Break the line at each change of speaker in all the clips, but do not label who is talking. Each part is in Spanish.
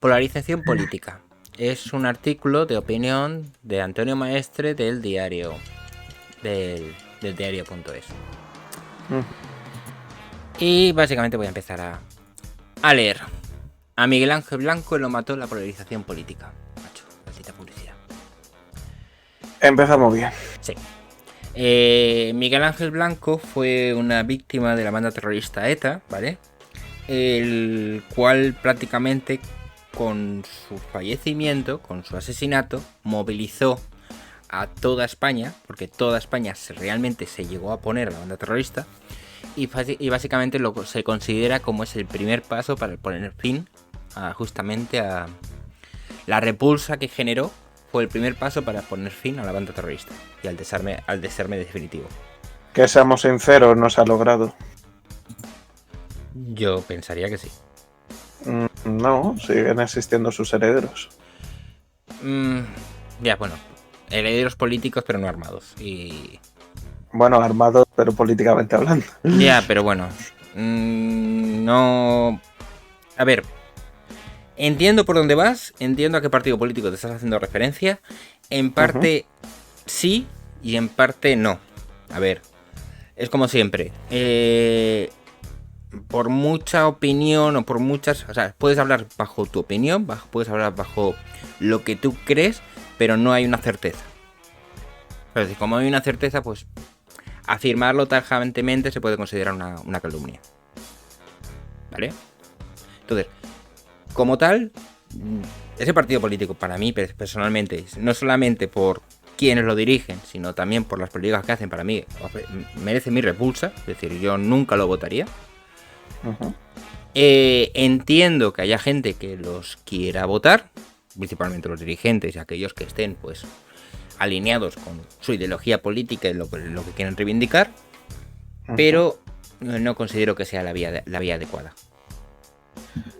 Polarización política. Es un artículo de opinión de Antonio Maestre del diario. Del diario.es. Y básicamente voy a empezar a leer. A Miguel Ángel Blanco lo mató la polarización política. Macho, maldita publicidad.
Empezamos bien.
Sí. Miguel Ángel Blanco fue una víctima de la banda terrorista ETA, ¿vale? El cual prácticamente con su fallecimiento, con su asesinato, movilizó a toda España, porque toda España realmente se llegó a poner a la banda terrorista, y básicamente se considera como es el primer paso para poner fin justamente a la repulsa que generó. Fue el primer paso para poner fin a la banda terrorista y al desarme definitivo.
Que seamos sinceros, no se ha logrado.
Yo pensaría que sí.
No, siguen existiendo sus herederos.
Ya, bueno, herederos políticos pero no armados. Y...
Bueno, armados pero políticamente hablando.
Ya, pero bueno. No... A ver... Entiendo por dónde vas, entiendo a qué partido político te estás haciendo referencia. En parte sí y en parte no. A ver, es como siempre. Por mucha opinión o por muchas... O sea, puedes hablar bajo tu opinión, puedes hablar bajo lo que tú crees, pero no hay una certeza. Es decir, como hay una certeza, pues afirmarlo tajantemente se puede considerar una calumnia. ¿Vale? Entonces... Como tal, ese partido político para mí personalmente, no solamente por quienes lo dirigen, sino también por las políticas que hacen, para mí merece mi repulsa, es decir, yo nunca lo votaría. Entiendo que haya gente que los quiera votar, principalmente los dirigentes y aquellos que estén pues alineados con su ideología política y lo que quieren reivindicar, pero no considero que sea la vía adecuada.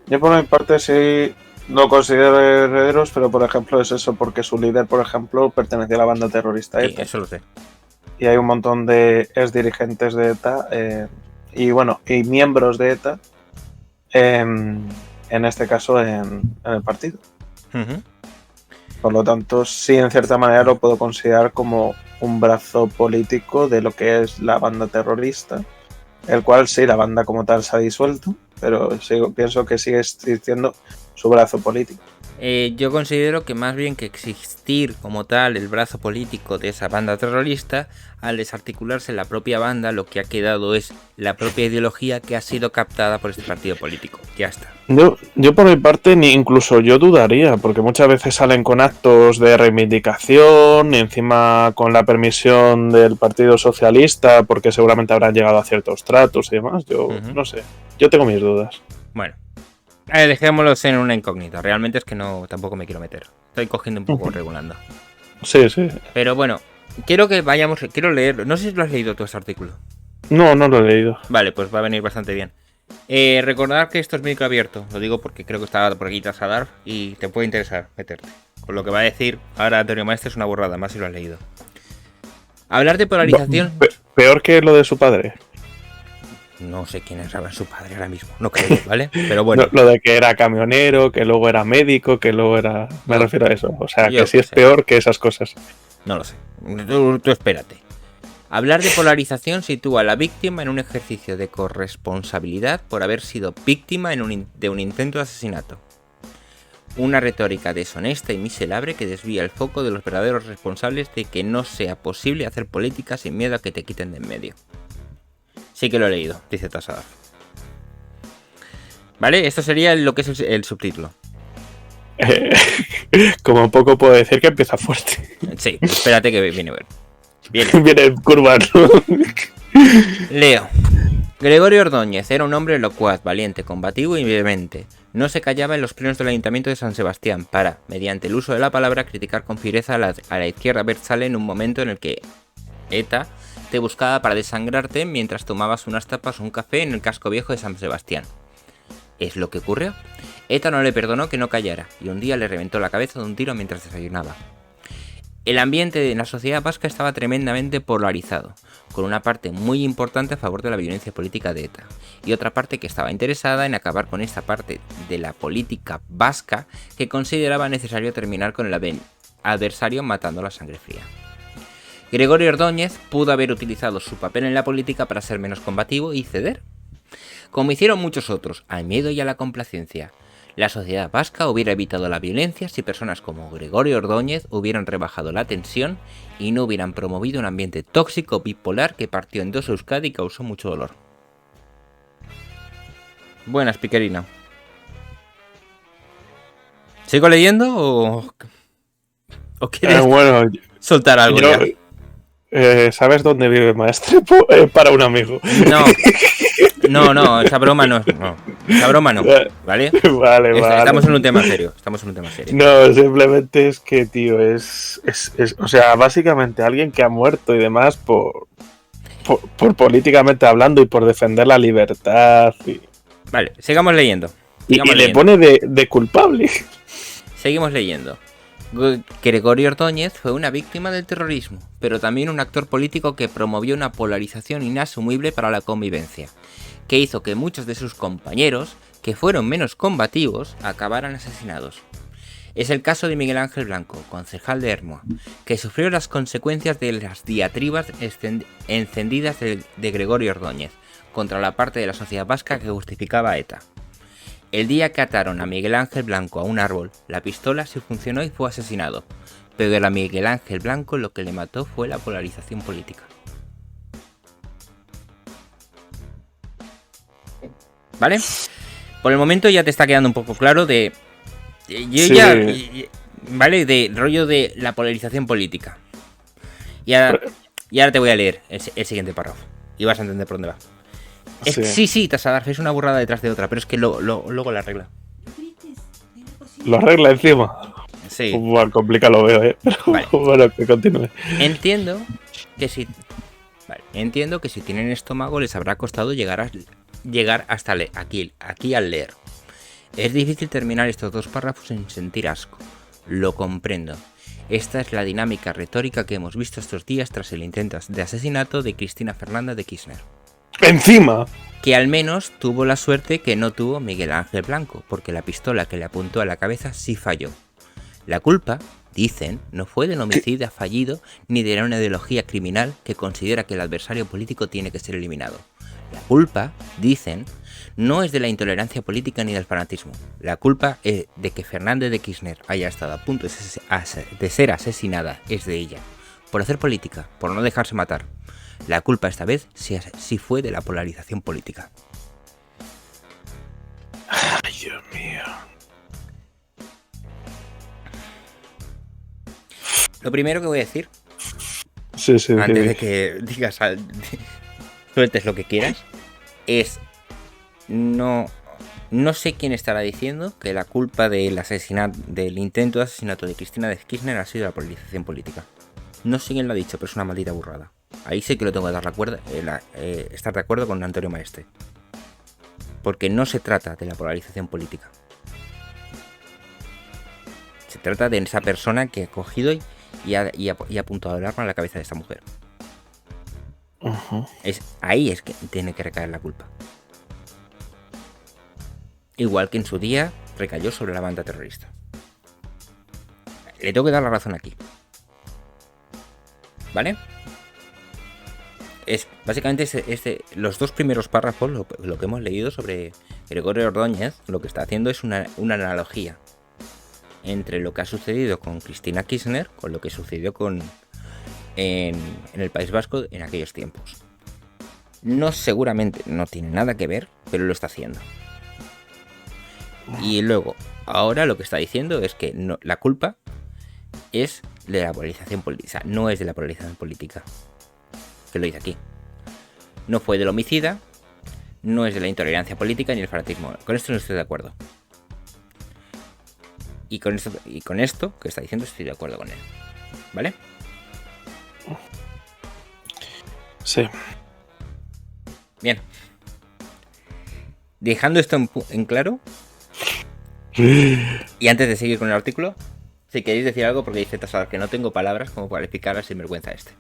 Yo por mi parte sí lo considero herederos, pero por ejemplo es eso, porque su líder, por ejemplo, pertenecía a la banda terrorista ETA.
Sí, eso lo sé.
Y hay un montón de ex dirigentes de ETA y miembros de ETA, en este caso en el partido. Por lo tanto, sí, en cierta manera lo puedo considerar como un brazo político de lo que es la banda terrorista, el cual sí, la banda como tal se ha disuelto, pero pienso que sigue existiendo su brazo político.
Yo considero que más bien que existir como tal el brazo político de esa banda terrorista, al desarticularse la propia banda, lo que ha quedado es la propia ideología que ha sido captada por este partido político. Ya está.
Yo por mi parte incluso yo dudaría, porque muchas veces salen con actos de reivindicación y encima con la permisión del Partido Socialista, porque seguramente habrán llegado a ciertos tratos y demás. Yo no sé, yo tengo mis dudas.
Bueno, dejémoslos en una incógnita. Realmente es que no, tampoco me quiero meter. Estoy cogiendo un poco regulando.
Sí.
Pero bueno, quiero leerlo. No sé si lo has leído tú este artículo.
No lo he leído.
Vale, pues va a venir bastante bien. Recordad que esto es micro abierto. Lo digo porque creo que estaba por aquí Tasadar y te puede interesar meterte. Con lo que va a decir ahora Antonio Maestre es una burrada, más si lo has leído. Hablar de polarización...
Peor que lo de su padre.
No sé quién es su padre ahora mismo, no creo, ¿vale? Pero bueno.
Lo de que era camionero, que luego era médico, que luego era... Me refiero a eso. O sea, que sí es peor que esas cosas.
No lo sé. Tú espérate. Hablar de polarización sitúa a la víctima en un ejercicio de corresponsabilidad por haber sido víctima de un intento de asesinato. Una retórica deshonesta y miserable que desvía el foco de los verdaderos responsables de que no sea posible hacer política sin miedo a que te quiten de en medio. Sí que lo he leído, dice Tasadar. ¿Vale? Esto sería lo que es el subtítulo.
Como poco puedo decir que empieza fuerte.
Sí, espérate que viene.
Viene curva, ¿no?
Leo. Gregorio Ordóñez era un hombre locuaz, valiente, combativo y vehemente. No se callaba en los plenos del Ayuntamiento de San Sebastián para, mediante el uso de la palabra, criticar con fiereza a la izquierda abertzale en un momento en el que ETA te buscaba para desangrarte mientras tomabas unas tapas o un café en el casco viejo de San Sebastián. ¿Es lo que ocurrió? ETA no le perdonó que no callara y un día le reventó la cabeza de un tiro mientras desayunaba. El ambiente en la sociedad vasca estaba tremendamente polarizado, con una parte muy importante a favor de la violencia política de ETA y otra parte que estaba interesada en acabar con esta parte de la política vasca que consideraba necesario terminar con el adversario matando a sangre fría. Gregorio Ordóñez pudo haber utilizado su papel en la política para ser menos combativo y ceder, como hicieron muchos otros, al miedo y a la complacencia. La sociedad vasca hubiera evitado la violencia si personas como Gregorio Ordóñez hubieran rebajado la tensión y no hubieran promovido un ambiente tóxico bipolar que partió en dos Euskadi y causó mucho dolor. Buenas, Piquerina. ¿Sigo leyendo o quieres soltar algo ya?
¿Sabes dónde vive Maestrepo? Para un amigo.
No, esa broma no. Esa broma no, ¿vale?
Vale.
Estamos en un tema serio.
No, simplemente es que, tío, o sea, básicamente alguien que ha muerto y demás por políticamente hablando y por defender la libertad.
Vale, sigamos leyendo.
Y le pone de culpable.
Seguimos leyendo. Gregorio Ordóñez fue una víctima del terrorismo, pero también un actor político que promovió una polarización inasumible para la convivencia, que hizo que muchos de sus compañeros, que fueron menos combativos, acabaran asesinados. Es el caso de Miguel Ángel Blanco, concejal de Ermua, que sufrió las consecuencias de las diatribas encendidas de Gregorio Ordóñez contra la parte de la sociedad vasca que justificaba a ETA. El día que ataron a Miguel Ángel Blanco a un árbol, la pistola sí funcionó y fue asesinado, pero a Miguel Ángel Blanco lo que le mató fue la polarización política. ¿Vale? Por el momento ya te está quedando un poco claro de... ¿Vale? De rollo de la polarización política. Y ahora te voy a leer el siguiente párrafo. Y vas a entender por dónde va. Sí, Tasadar, es una burrada detrás de otra, pero es que luego la arregla.
¿Lo arregla encima?
Sí.
Bueno, complica lo veo, Pero vale. Bueno, que continúe.
Entiendo que si tienen estómago les habrá costado llegar hasta aquí al leer. Es difícil terminar estos dos párrafos sin sentir asco. Lo comprendo. Esta es la dinámica retórica que hemos visto estos días tras el intento de asesinato de Cristina Fernández de Kirchner.
¡Encima!
Que al menos tuvo la suerte que no tuvo Miguel Ángel Blanco, porque la pistola que le apuntó a la cabeza sí falló. La culpa, dicen, no fue del homicida fallido ni de una ideología criminal que considera que el adversario político tiene que ser eliminado. La culpa, dicen, no es de la intolerancia política ni del fanatismo. La culpa es de que Fernández de Kirchner haya estado a punto de ser asesinada, es de ella, por hacer política, por no dejarse matar. La culpa esta vez sí fue de la polarización política.
Ay, Dios mío.
Lo primero que voy a decir,
sí,
antes de que digas, sueltes lo que quieras, es no sé quién estará diciendo que la culpa del intento de asesinato de Cristina de Kirchner ha sido la polarización política. No sé quién lo ha dicho, pero es una maldita burrada. Ahí sí que lo tengo que dar estar de acuerdo con Antonio Maestre. Porque no se trata de la polarización política. Se trata de esa persona que ha cogido y ha apuntado el arma a la cabeza de esta mujer.
Uh-huh.
Ahí es que tiene que recaer la culpa. Igual que en su día recayó sobre la banda terrorista. Le tengo que dar la razón aquí. ¿Vale? Es básicamente los dos primeros párrafos, lo que hemos leído sobre Gregorio Ordóñez, lo que está haciendo es una analogía entre lo que ha sucedido con Cristina Kirchner con lo que sucedió en el País Vasco en aquellos tiempos. No, seguramente no tiene nada que ver, pero lo está haciendo. Y luego, ahora lo que está diciendo es que la culpa es de la polarización política, o sea, no es de la polarización política. Que lo dice aquí. No fue del homicida, no es de la intolerancia política ni el fanatismo. Con esto no estoy de acuerdo. Y con esto que está diciendo estoy de acuerdo con él. ¿Vale?
Sí.
Bien. Dejando esto en claro, y antes de seguir con el artículo, Si queréis decir algo, porque dice Tasar que no tengo palabras como para explicar al sinvergüenza este.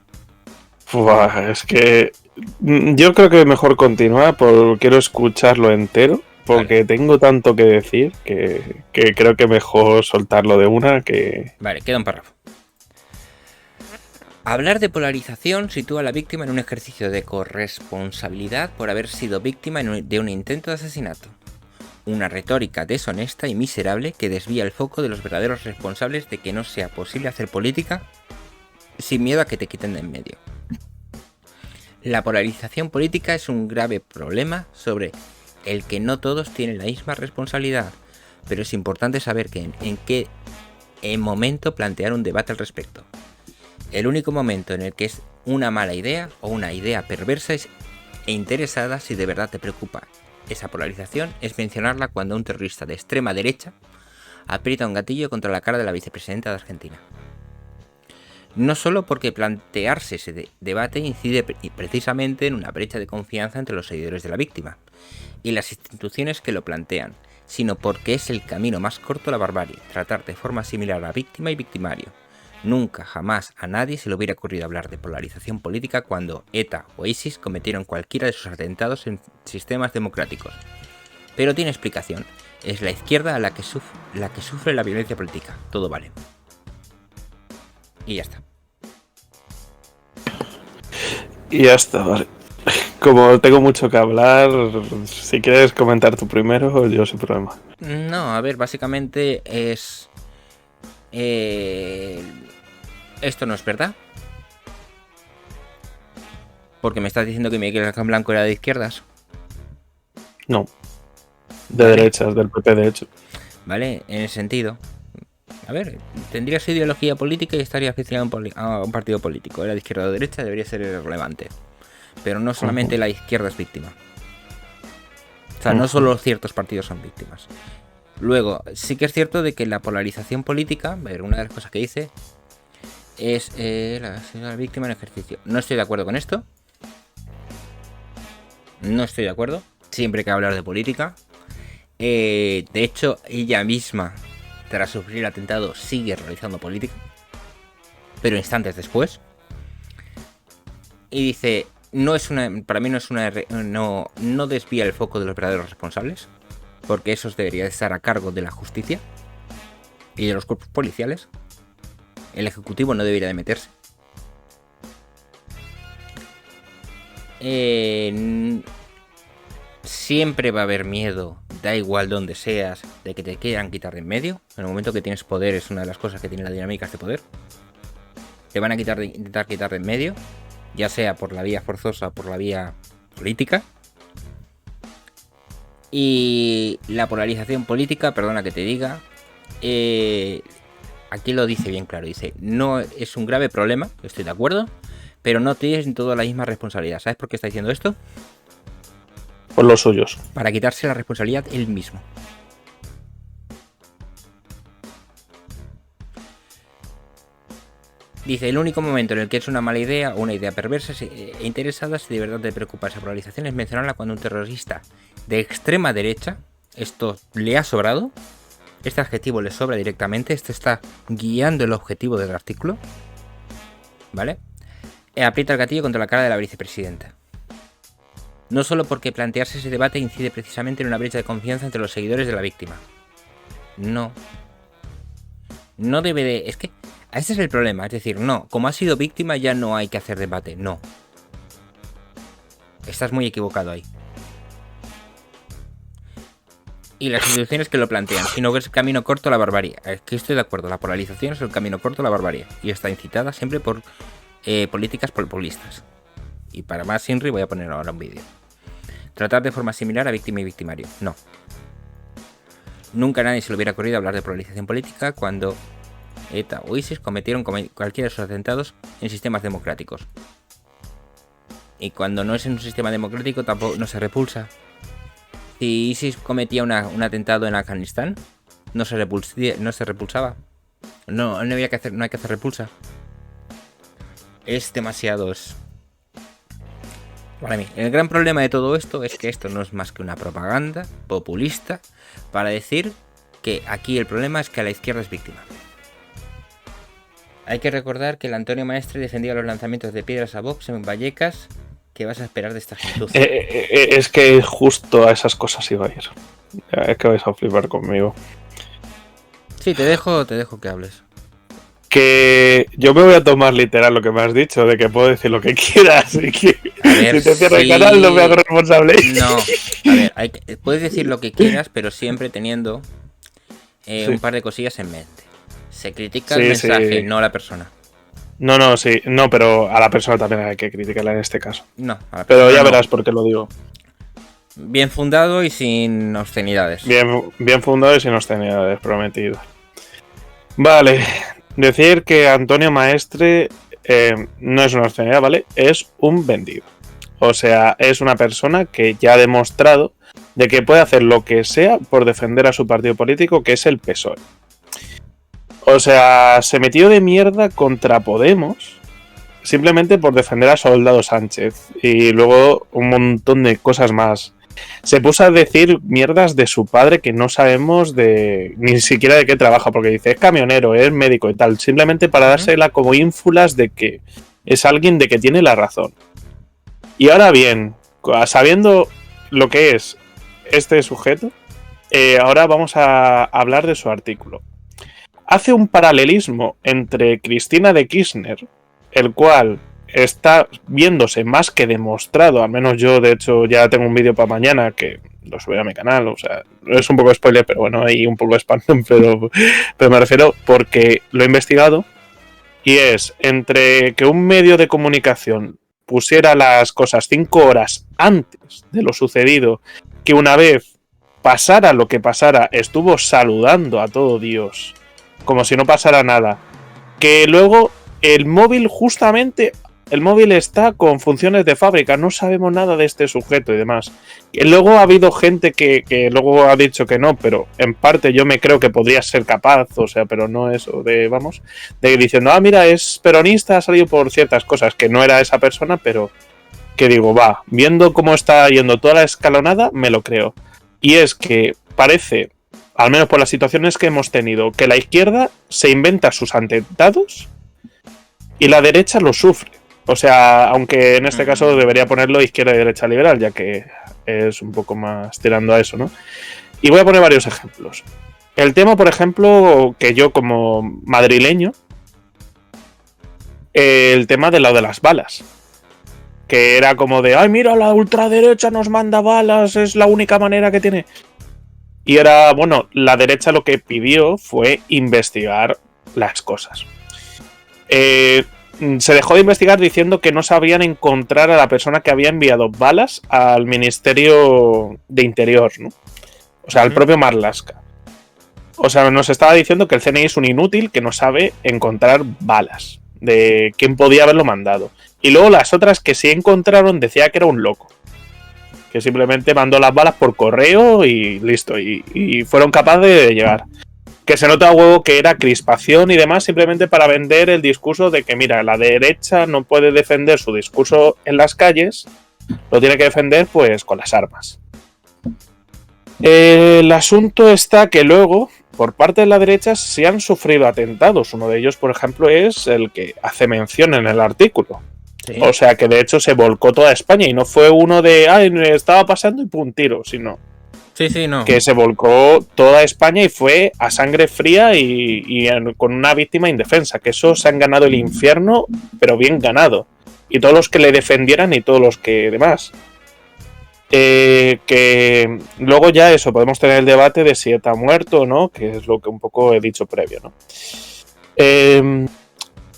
Es que yo creo que mejor continúa, porque quiero escucharlo entero, porque tengo tanto que decir que creo que mejor soltarlo de una que...
Vale, queda un párrafo. Hablar de polarización sitúa a la víctima en un ejercicio de corresponsabilidad por haber sido víctima de un intento de asesinato. Una retórica deshonesta y miserable que desvía el foco de los verdaderos responsables de que no sea posible hacer política sin miedo a que te quiten de en medio. La polarización política es un grave problema sobre el que no todos tienen la misma responsabilidad, pero es importante saber en qué momento plantear un debate al respecto. El único momento en el que es una mala idea o una idea perversa e interesada, si de verdad te preocupa esa polarización, es mencionarla cuando un terrorista de extrema derecha aprieta un gatillo contra la cara de la vicepresidenta de Argentina. No solo porque plantearse ese debate incide precisamente en una brecha de confianza entre los seguidores de la víctima y las instituciones que lo plantean, sino porque es el camino más corto a la barbarie, tratar de forma similar a víctima y victimario. Nunca, jamás a nadie se le hubiera ocurrido hablar de polarización política cuando ETA o ISIS cometieron cualquiera de sus atentados en sistemas democráticos. Pero tiene explicación. Es la izquierda la que sufre la violencia política. Todo vale. Y ya está.
Y ya está, vale. Como tengo mucho que hablar, si quieres comentar tú primero, yo sin problema.
No, a ver, básicamente es... esto no es verdad. Porque me estás diciendo que Miguel Ángel Blanco era de izquierdas.
No. De derechas, del PP de hecho.
Vale, en ese sentido. A ver, tendría su ideología política y estaría afiliado a un partido político. Era de izquierda o derecha, debería ser irrelevante. Pero no solamente la izquierda es víctima. O sea, no solo ciertos partidos son víctimas. Luego, sí que es cierto de que la polarización política, a ver, una de las cosas que dice es la víctima en ejercicio. No estoy de acuerdo con esto. No estoy de acuerdo. Siempre hay que hablar de política. De hecho, ella misma, tras sufrir el atentado, sigue realizando política. Pero instantes después. Y dice, para mí no desvía el foco de los verdaderos responsables. Porque esos deberían estar a cargo de la justicia y de los cuerpos policiales. El ejecutivo no debería de meterse. Siempre va a haber miedo, da igual donde seas, de que te quieran quitar de en medio. En el momento que tienes poder es una de las cosas que tiene la dinámica este poder. Te van a intentar quitar de en medio, ya sea por la vía forzosa o por la vía política. Y la polarización política, perdona que te diga, aquí lo dice bien claro, dice, no es un grave problema, estoy de acuerdo, pero no tienes toda la misma responsabilidad. ¿Sabes por qué está diciendo esto?
Por los suyos.
Para quitarse la responsabilidad él mismo. Dice, el único momento en el que es una mala idea o una idea perversa e interesada, si de verdad te preocupa esa polarización, es mencionarla cuando un terrorista de extrema derecha, esto le ha sobrado, este adjetivo le sobra directamente, este está guiando el objetivo del artículo, ¿vale? Aprieta el gatillo contra la cara de la vicepresidenta. No solo porque plantearse ese debate incide precisamente en una brecha de confianza entre los seguidores de la víctima. No. No debe de... Es que... Ese es el problema, es decir, no, como ha sido víctima ya no hay que hacer debate, no. Estás muy equivocado ahí. Y las instituciones que lo plantean, sino que es el camino corto a la barbarie. Es que estoy de acuerdo, la polarización es el camino corto a la barbarie. Y está incitada siempre por políticas populistas. Y para más Inri voy a poner ahora un vídeo. Tratar de forma similar a víctima y victimario, no. Nunca a nadie se le hubiera ocurrido hablar de polarización política cuando ETA o ISIS cometieron cualquiera de sus atentados en sistemas democráticos. Y cuando no es en un sistema democrático tampoco no se repulsa. Si ISIS cometía un atentado en Afganistán, no se repulsaba. No hay que hacer repulsa. Es demasiado. Para mí, el gran problema de todo esto es que esto no es más que una propaganda populista para decir que aquí el problema es que la izquierda es víctima. Hay que recordar que el Antonio Maestre defendía los lanzamientos de piedras a Vox en Vallecas. ¿Qué vas a esperar de esta gentuza?
Es que justo a esas cosas iba a ir. Es que vais a flipar conmigo.
Sí, te dejo que hables.
Que yo me voy a tomar literal lo que me has dicho, de que puedo decir lo que quieras y que
ver,
si te cierro el canal no me hago responsable.
No, a ver, puedes decir lo que quieras, pero siempre teniendo un par de cosillas en mente. Se critica el mensaje, no a la persona.
No, sí, no, pero a la persona también hay que criticarla en este caso.
No, a la persona
pero ya verás por qué lo digo.
Bien fundado y sin obscenidades.
Bien fundado y sin obscenidades, prometido. Vale. Decir que Antonio Maestre no es una obscenidad, ¿vale? Es un vendido. O sea, es una persona que ya ha demostrado de que puede hacer lo que sea por defender a su partido político, que es el PSOE. O sea, se metió de mierda contra Podemos simplemente por defender a Soldado Sánchez. Y luego un montón de cosas más. Se puso a decir mierdas de su padre que no sabemos ni siquiera de qué trabaja, porque dice es camionero, es médico y tal, simplemente para dársela como ínfulas de que es alguien de que tiene la razón. Y ahora bien, sabiendo lo que es este sujeto, ahora vamos a hablar de su artículo. Hace un paralelismo entre Cristina de Kirchner, el cual está viéndose más que demostrado, al menos yo de hecho ya tengo un vídeo para mañana que lo subiré a mi canal, o sea, es un poco spoiler, pero bueno, hay un poco de spam, pero me refiero porque lo he investigado y es entre que un medio de comunicación pusiera las cosas 5 horas antes de lo sucedido, que una vez pasara lo que pasara, estuvo saludando a todo Dios, como si no pasara nada, que luego el móvil justamente... El móvil está con funciones de fábrica, no sabemos nada de este sujeto y demás. Y luego ha habido gente que luego ha dicho que no, pero en parte yo me creo que podría ser capaz, o sea, pero no eso de diciendo, mira, es peronista, ha salido por ciertas cosas, que no era esa persona, pero que digo, viendo cómo está yendo toda la escalonada, me lo creo. Y es que parece, al menos por las situaciones que hemos tenido, que la izquierda se inventa sus atentados y la derecha lo sufre. O sea, aunque en este caso debería ponerlo izquierda y derecha liberal, ya que es un poco más tirando a eso, ¿no? Y voy a poner varios ejemplos. El tema, por ejemplo, que yo como madrileño, el tema de lo de las balas. Que era como de, mira, la ultraderecha nos manda balas, es la única manera que tiene. Y era, bueno, la derecha lo que pidió fue investigar las cosas. Se dejó de investigar diciendo que no sabían encontrar a la persona que había enviado balas al Ministerio de Interior, ¿no? O sea, al propio Marlaska. O sea, nos estaba diciendo que el CNI es un inútil que no sabe encontrar balas de quién podía haberlo mandado. Y luego las otras que sí encontraron decía que era un loco. Que simplemente mandó las balas por correo y listo. Y fueron capaces de llegar. Que se nota a huevo que era crispación y demás simplemente para vender el discurso de que, mira, la derecha no puede defender su discurso en las calles, lo tiene que defender pues con las armas. El asunto está que luego, por parte de la derecha, se han sufrido atentados. Uno de ellos, por ejemplo, es el que hace mención en el artículo. Sí. O sea que de hecho se volcó toda España y no fue uno de, estaba pasando y pum, tiro, sino...
Sí, no.
Que se volcó toda España y fue a sangre fría y con una víctima indefensa. Que eso se han ganado el infierno, pero bien ganado. Y todos los que le defendieran y todos los que demás. Que luego ya eso, podemos tener el debate de si está muerto o no, que es lo que un poco he dicho previo, ¿no?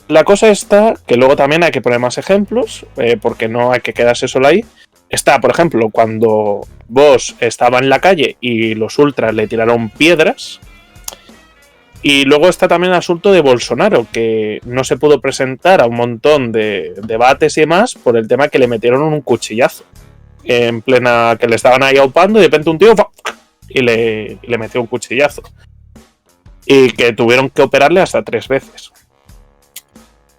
La cosa está que luego también hay que poner más ejemplos, porque no hay que quedarse solo ahí. Está, por ejemplo, cuando Vox estaba en la calle y los ultras le tiraron piedras. Y luego está también el asunto de Bolsonaro, que no se pudo presentar a un montón de debates y demás por el tema que le metieron un cuchillazo. En plena, que le estaban ahí aupando y de repente un tío y le metió un cuchillazo. Y que tuvieron que operarle hasta 3 veces.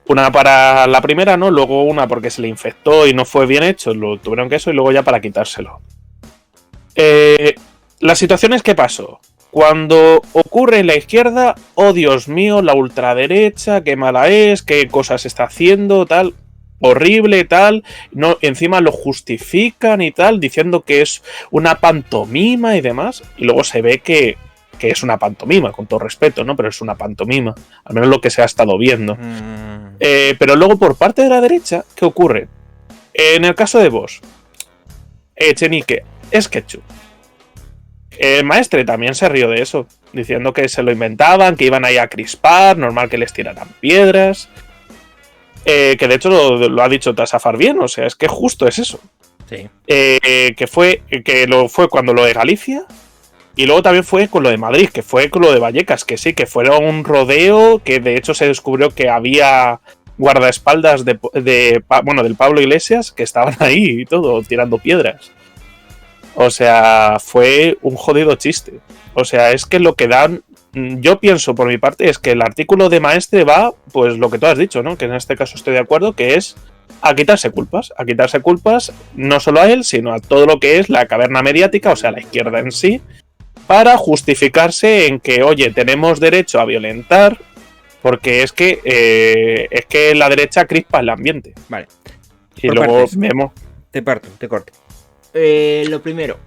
Una para la primera, ¿no? Luego una porque se le infectó y no fue bien hecho, lo tuvieron que eso, y luego ya para quitárselo. La situación es que pasó. Cuando ocurre en la izquierda, oh Dios mío, la ultraderecha, qué mala es, qué cosas está haciendo, tal, horrible, tal. No, encima lo justifican y tal, diciendo que es una pantomima y demás. Y luego se ve que es una pantomima, con todo respeto, ¿no? Pero es una pantomima, al menos lo que se ha estado viendo. Pero luego por parte de la derecha, ¿qué ocurre? En el caso de Vox, Echenique es ketchup. El maestre también se rió de eso, diciendo que se lo inventaban, que iban ahí a crispar, normal que les tiraran piedras. Que de hecho lo ha dicho Tasafar bien, o sea, es que justo es eso.
Sí.
Que fue cuando lo de Galicia. Y luego también fue con lo de Madrid, que fue con lo de Vallecas, que sí, que fue un rodeo, que de hecho se descubrió que había guardaespaldas del Pablo Iglesias que estaban ahí y todo, tirando piedras. O sea, fue un jodido chiste. O sea, es que lo que dan, yo pienso por mi parte, es que el artículo de maestre va, pues lo que tú has dicho, ¿no? Que en este caso estoy de acuerdo, que es a quitarse culpas no solo a él, sino a todo lo que es la caverna mediática, o sea, la izquierda en sí, para justificarse en que, oye, tenemos derecho a violentar, porque es que la derecha crispa el ambiente.
Vale.
Y por luego vemos.
Te corto. Lo primero,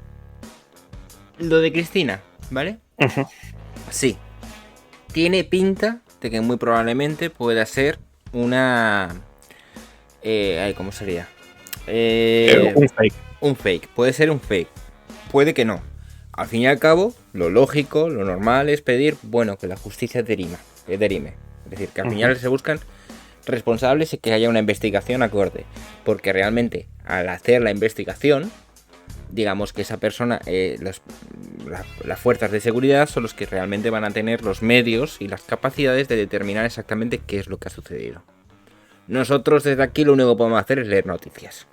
lo de Cristina, ¿vale?
Uh-huh.
Sí. Tiene pinta de que muy probablemente pueda ser una... ¿cómo sería?
Un fake.
Un fake. Puede ser un fake. Puede que no. Al fin y al cabo, lo lógico, lo normal es pedir, bueno, que la justicia derime. Es decir, que al final se buscan responsables y que haya una investigación acorde. Porque realmente, al hacer la investigación, digamos que esa persona, las fuerzas de seguridad son los que realmente van a tener los medios y las capacidades de determinar exactamente qué es lo que ha sucedido. Nosotros desde aquí lo único que podemos hacer es leer noticias.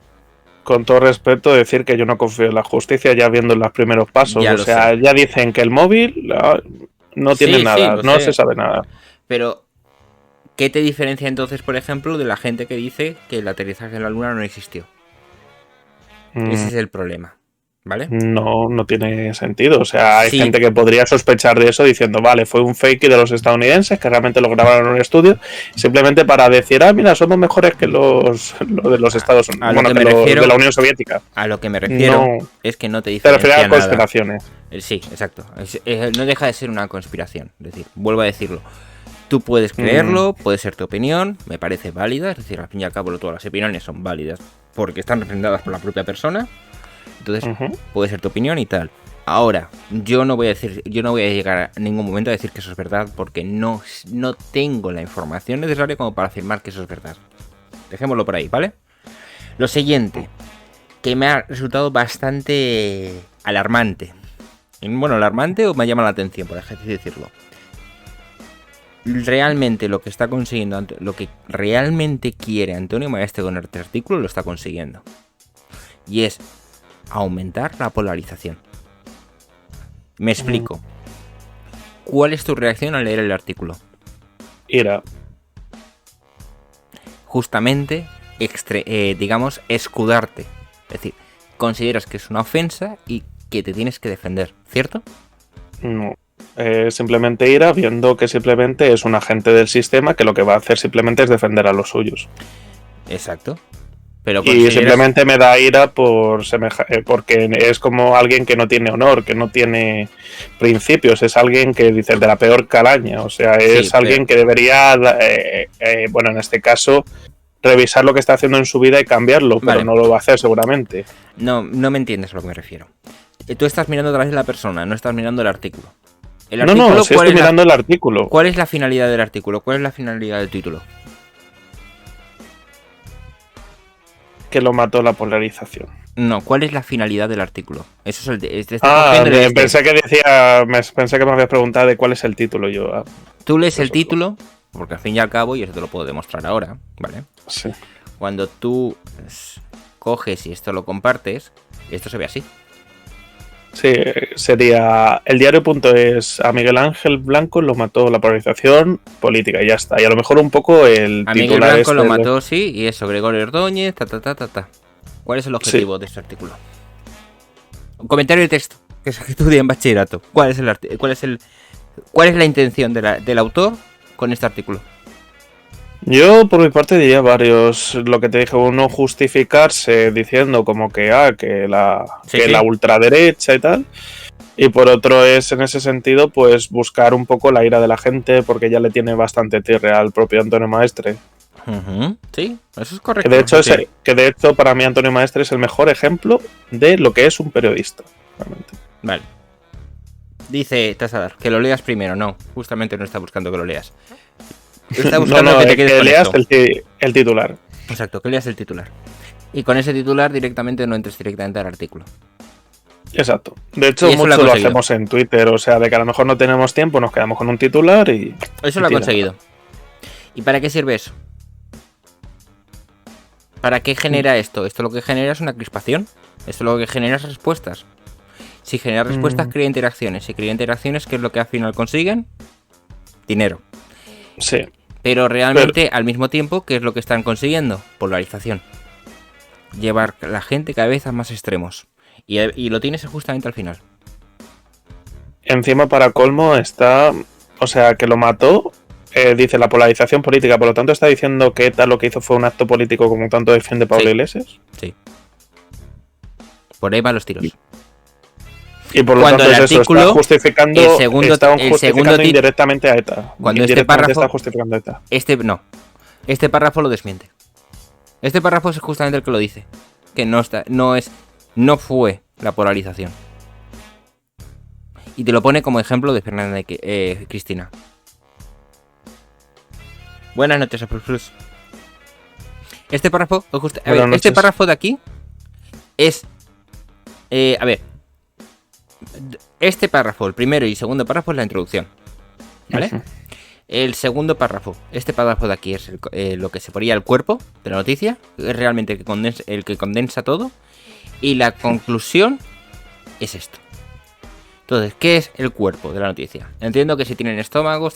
Con todo respeto, decir que yo no confío en la justicia ya viendo los primeros pasos. O sea, ya dicen que el móvil no tiene nada, no se sabe nada.
Pero, ¿qué te diferencia entonces, por ejemplo, de la gente que dice que el aterrizaje en la Luna no existió? Ese es el problema, ¿vale?
No tiene sentido. O sea, hay gente que podría sospechar de eso diciendo, vale, fue un fake de los estadounidenses que realmente lo grabaron en un estudio, simplemente para decir, mira, somos mejores que los de los Estados Unidos, de la Unión Soviética.
A lo que me refiero es que no te diferencia
nada. Te refieres a conspiraciones.
Sí, exacto. No deja de ser una conspiración. Es decir, vuelvo a decirlo. Tú puedes creerlo, puede ser tu opinión, me parece válida, es decir, al fin y al cabo todas las opiniones son válidas porque están representadas por la propia persona. Entonces, puede ser tu opinión y tal. Ahora, yo no voy a llegar a ningún momento a decir que eso es verdad porque no tengo la información necesaria como para afirmar que eso es verdad. Dejémoslo por ahí, ¿vale? Lo siguiente, que me ha resultado bastante alarmante. Bueno, alarmante o me llama la atención, por así decirlo. Realmente lo que está consiguiendo, lo que realmente quiere Antonio Maestre con este artículo lo está consiguiendo. Y es aumentar la polarización. Me explico. ¿Cuál es tu reacción al leer el artículo?
Ira.
Justamente, digamos, escudarte. Es decir, consideras que es una ofensa y que te tienes que defender, ¿cierto?
No. Simplemente ira viendo que simplemente es un agente del sistema que lo que va a hacer simplemente es defender a los suyos.
Exacto. Pero
y simplemente me da ira porque es como alguien que no tiene honor, que no tiene principios, es alguien que dice de la peor calaña, o sea, es alguien que debería, bueno, en este caso, revisar lo que está haciendo en su vida y cambiarlo, pero no lo va a hacer seguramente.
No me entiendes a lo que me refiero. Tú estás mirando a través de la persona, no estás mirando el artículo.
No, sí estoy mirando el artículo.
¿Cuál es la finalidad del artículo? ¿Cuál es la finalidad del título?
Que lo mató la polarización.
No, ¿cuál es la finalidad del artículo? Eso es
pensé que me habías preguntado de cuál es el título.
Tú lees el título, porque al fin y al cabo, y eso te lo puedo demostrar ahora, ¿vale?
Sí.
Cuando tú coges y esto lo compartes, esto se ve así.
Sí, sería el diario.es a Miguel Ángel Blanco lo mató la polarización política y ya está. Y a lo mejor un poco el
a Miguel Blanco lo mató, sí, y eso, Gregorio Ordóñez, ¿Cuál es el objetivo de este artículo? Un comentario de texto. que se estudia en bachillerato. ¿Cuál es la intención del autor con este artículo?
Yo, por mi parte, diría varios. Lo que te dije, uno, justificarse diciendo como que la ultraderecha y tal. Y por otro es, en ese sentido, pues buscar un poco la ira de la gente, porque ya le tiene bastante tirria al propio Antonio Maestre.
Sí, eso es correcto.
Que de hecho, para mí Antonio Maestre es el mejor ejemplo de lo que es un periodista. Realmente.
Vale. Dice Tasadar, que lo leas primero. No, justamente no está buscando que lo leas. Está buscando que te quedes con
leas el titular.
Exacto, que leas el titular. Y con ese titular directamente no entres directamente al artículo.
Exacto. De hecho, mucho lo hacemos en Twitter. O sea, de que a lo mejor no tenemos tiempo, nos quedamos con un titular y...
Eso lo ha conseguido. ¿Y para qué sirve eso? ¿Para qué genera esto? Esto lo que genera es una crispación. Esto lo que genera es respuestas. Si genera respuestas, crea interacciones. Si crea interacciones, ¿qué es lo que al final consiguen? Dinero.
Sí.
Pero realmente, al mismo tiempo, ¿qué es lo que están consiguiendo? Polarización. Llevar a la gente cada vez a más extremos. Y lo tienes justamente al final.
Encima, para colmo, está... O sea, que lo mató, dice la polarización política. Por lo tanto, está diciendo que ETA lo que hizo fue un acto político como tanto defiende Pablo Iglesias.
Sí. Por ahí van los tiros.
Y por lo tanto, está justificando, indirectamente a ETA.
Cuando este párrafo está justificando a ETA. Este párrafo lo desmiente. Este párrafo es justamente el que lo dice. Que no fue la polarización. Y te lo pone como ejemplo de Fernanda Cristina. Buenas noches, Plus. Este párrafo, este párrafo de aquí es... este párrafo, el primero y segundo párrafo es la introducción. ¿Vale? Uh-huh. El segundo párrafo, este párrafo de aquí es lo que se ponía el cuerpo de la noticia. Es realmente el que condensa todo. Y la conclusión es esto. Entonces, ¿qué es el cuerpo de la noticia? Entiendo que si tienen estómagos,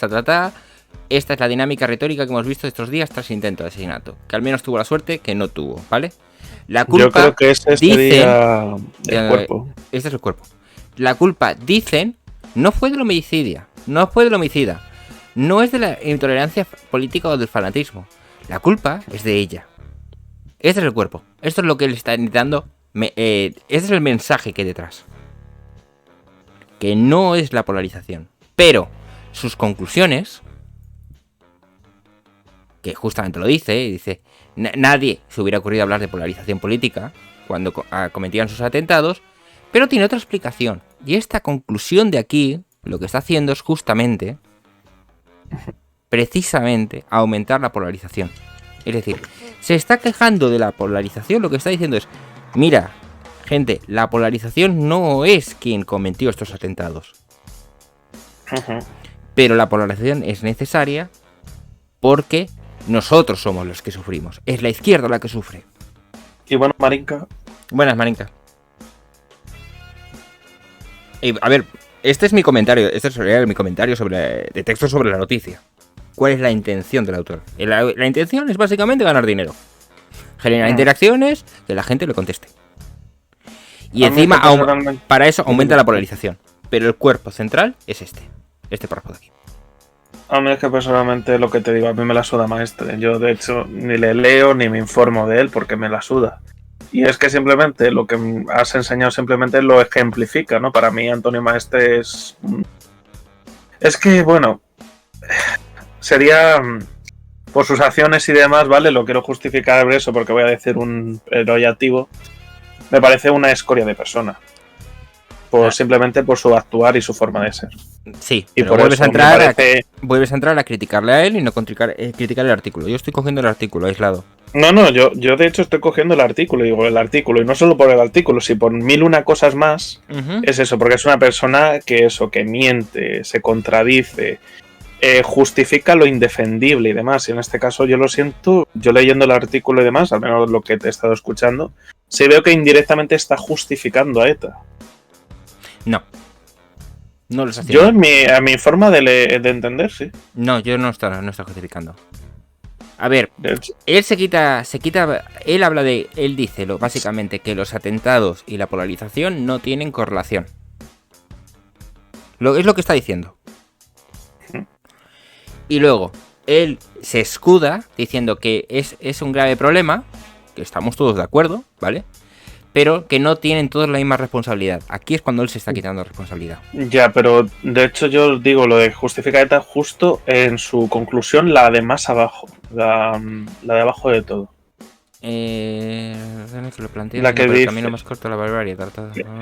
esta es la dinámica retórica que hemos visto estos días tras intento de asesinato. Que al menos tuvo la suerte que no tuvo, ¿vale? La culpa, yo creo que este sería el cuerpo. Este es el cuerpo. La culpa, dicen, no fue del homicida. No es de la intolerancia política o del fanatismo. La culpa es de ella. Este es el cuerpo. Esto es lo que le está dando. Este es el mensaje que hay detrás. Que no es la polarización. Pero sus conclusiones, que justamente lo dice, nadie se hubiera ocurrido hablar de polarización política cuando cometían sus atentados, pero tiene otra explicación. Y esta conclusión de aquí, lo que está haciendo es justamente, precisamente, aumentar la polarización. Es decir, se está quejando de la polarización, lo que está diciendo es, mira, gente, la polarización no es quien cometió estos atentados. Uh-huh. Pero la polarización es necesaria porque nosotros somos los que sufrimos. Es la izquierda la que sufre.
Y bueno, Marinka.
Buenas, Marinka. A ver, este es mi comentario. Este sería mi comentario de texto sobre la noticia. ¿Cuál es la intención del autor? La intención es básicamente ganar dinero. Generar interacciones, que la gente le conteste. Y encima, para eso aumenta la polarización. Pero el cuerpo central es este párrafo de aquí.
A mí es que personalmente lo que te digo, a mí me la suda Maestre. Yo de hecho ni le leo ni me informo de él porque me la suda. Y es que simplemente lo que has enseñado simplemente lo ejemplifica, ¿no? Para mí Antonio Maestre es que, bueno, sería por sus acciones y demás, ¿vale? Lo quiero justificar eso porque voy a decir un peyorativo. Me parece una escoria de persona. Simplemente por su actuar y su forma de ser.
Sí, y por vuelves a entrar a criticarle a él y no criticar el artículo. Yo estoy cogiendo el artículo aislado.
No, yo de hecho estoy cogiendo el artículo, y no solo por el artículo, sino por 1001 cosas más. Uh-huh. Es eso, porque es una persona que miente, se contradice, justifica lo indefendible y demás. Y en este caso yo lo siento, yo leyendo el artículo y demás, al menos lo que te he estado escuchando, se veo que indirectamente está justificando a ETA.
No lo está haciendo.
Yo, a mi forma de entender, sí.
No, yo no está justificando. A ver, él dice básicamente que los atentados y la polarización no tienen correlación. Es lo que está diciendo. Y luego, él se escuda diciendo que es un grave problema, que estamos todos de acuerdo, ¿vale? Pero que no tienen todos la misma responsabilidad. Aquí es cuando él se está quitando responsabilidad.
Ya, pero de hecho yo digo lo de justifica ETA justo en su conclusión, la de más abajo, la de abajo de todo.
Que lo plantea,
la que dice,
el camino más corto a la barbarie.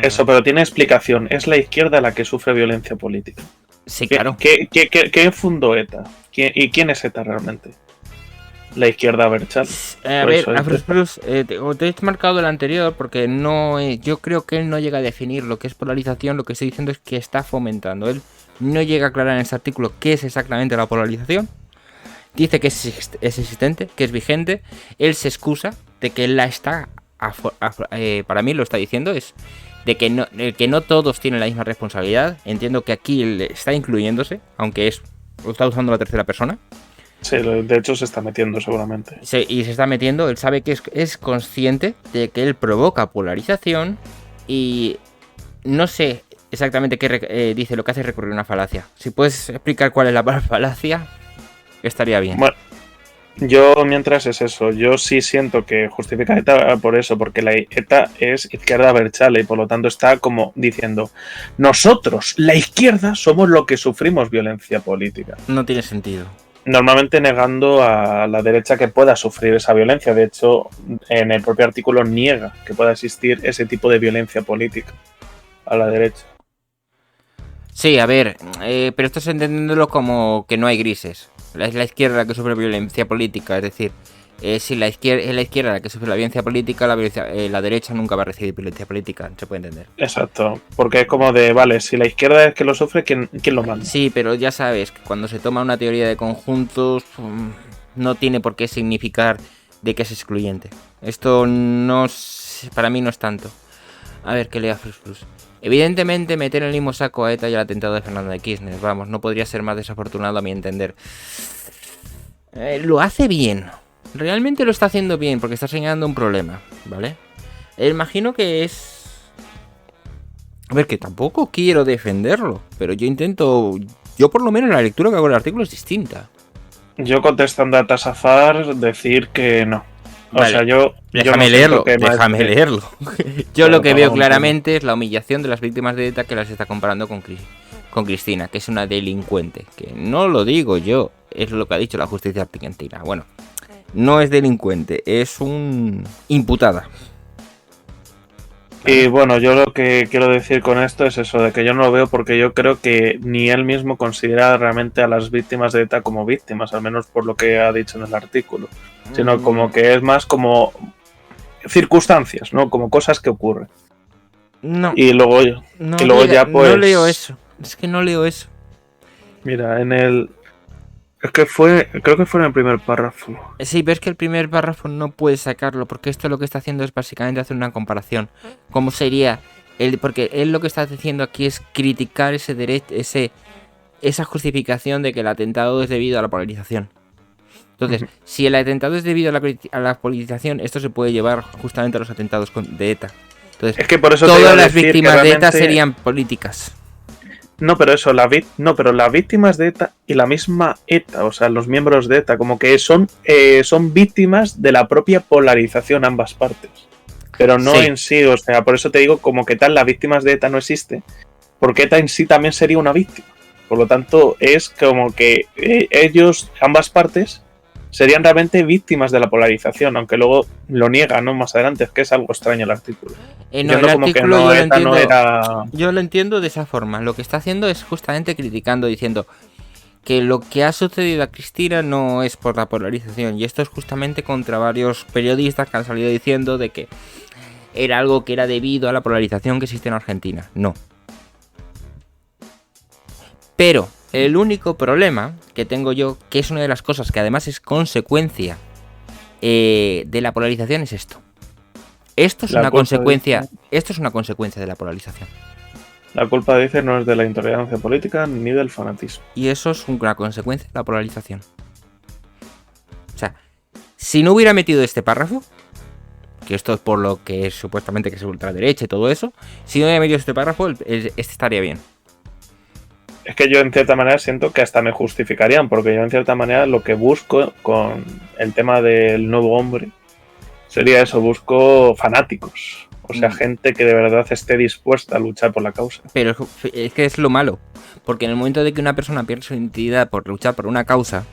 Eso, pero tiene explicación. Es la izquierda la que sufre violencia política.
Sí, claro.
¿Qué fundó ETA? ¿Y quién es ETA realmente? La izquierda Berchal.
A ver, Afrosplus, te he marcado el anterior porque no yo creo que él no llega a definir lo que es polarización. Lo que estoy diciendo es que está fomentando. Él no llega a aclarar en este artículo qué es exactamente la polarización. Dice que es existente, que es vigente. Él se excusa de que él la está... para mí lo está diciendo es de que no todos tienen la misma responsabilidad. Entiendo que aquí él está incluyéndose, aunque lo está usando la tercera persona.
Sí, de hecho se está metiendo seguramente.
Sí, y se está metiendo, él sabe que es consciente de que él provoca polarización y no sé exactamente qué dice, lo que hace es recurrir a una falacia. Si puedes explicar cuál es la falacia, estaría bien.
Bueno, yo mientras es eso, yo sí siento que justifica ETA por eso, porque la ETA es izquierda berchale y por lo tanto está como diciendo, nosotros, la izquierda, somos los que sufrimos violencia política.
No tiene sentido.
Normalmente negando a la derecha que pueda sufrir esa violencia. De hecho, en el propio artículo niega que pueda existir ese tipo de violencia política a la derecha.
Sí, a ver, pero estás entendiéndolo como que no hay grises. Es la izquierda la que sufre violencia política, es decir, si es la izquierda la que sufre la violencia política, la derecha nunca va a recibir violencia política, se puede entender.
Exacto, porque es como de, vale, si la izquierda es que lo sufre, ¿quién lo manda?
Sí, pero ya sabes que cuando se toma una teoría de conjuntos, no tiene por qué significar de que es excluyente. Esto no, para mí no es tanto. A ver, ¿qué lea Plus? Evidentemente, meter en el mismo saco a ETA y al atentado de Fernando de Kirchner, vamos, no podría ser más desafortunado a mi entender. Lo hace bien. Realmente lo está haciendo bien porque está señalando un problema, ¿vale? Imagino que es... A ver, que tampoco quiero defenderlo, pero yo por lo menos la lectura que hago del artículo es distinta.
Yo contestando a Tasafar decir que no.
Vale.
O sea, yo
déjame leerlo. Yo lo que veo claramente es la humillación de las víctimas de ETA que las está comparando con Cristina, que es una delincuente. Que no lo digo yo, es lo que ha dicho la justicia argentina. Bueno, no es delincuente, es imputada.
Y bueno, yo lo que quiero decir con esto es eso, de que yo no lo veo porque yo creo que ni él mismo considera realmente a las víctimas de ETA como víctimas, al menos por lo que ha dicho en el artículo, sino como que es más como circunstancias, ¿no? Como cosas que ocurren.
No.
Y luego ya pues...
No leo eso, es que no leo eso.
Mira, creo que fue en el primer párrafo.
Sí, ves que el primer párrafo no puedes sacarlo, porque esto lo que está haciendo es básicamente hacer una comparación. ¿Cómo sería? Porque él lo que está haciendo aquí es criticar esa justificación de que el atentado es debido a la polarización. Entonces, si el atentado es debido a la polarización, esto se puede llevar justamente a los atentados de ETA. Entonces,
es que por eso
todas las víctimas de ETA serían políticas.
No, pero eso, pero las víctimas de ETA y la misma ETA, o sea, los miembros de ETA, como que son víctimas de la propia polarización ambas partes. Pero no en sí, o sea, por eso te digo como que tal las víctimas de ETA no existe, porque ETA en sí también sería una víctima. Por lo tanto, es como que ambas partes, serían realmente víctimas de la polarización, aunque luego lo niega, ¿no? Más adelante, es que es algo extraño el artículo.
Yo lo entiendo de esa forma. Lo que está haciendo es justamente criticando, diciendo que lo que ha sucedido a Cristina no es por la polarización. Y esto es justamente contra varios periodistas que han salido diciendo de que era algo que era debido a la polarización que existe en Argentina. No. Pero el único problema que tengo yo, que es una de las cosas que además es consecuencia de la polarización, es esto. Esto es una consecuencia de la polarización.
La culpa, dice, no es de la intolerancia política ni del fanatismo.
Y eso es una consecuencia de la polarización. O sea, si no hubiera metido este párrafo, que esto es por lo que es supuestamente que es ultraderecha y todo eso, si no hubiera metido este párrafo, este estaría bien.
Es que yo en cierta manera siento que hasta me justificarían, porque yo en cierta manera lo que busco con el tema del nuevo hombre sería eso, busco fanáticos. O sea, gente que de verdad esté dispuesta a luchar por la causa.
Pero es que es lo malo, porque en el momento de que una persona pierde su identidad por luchar por una causa,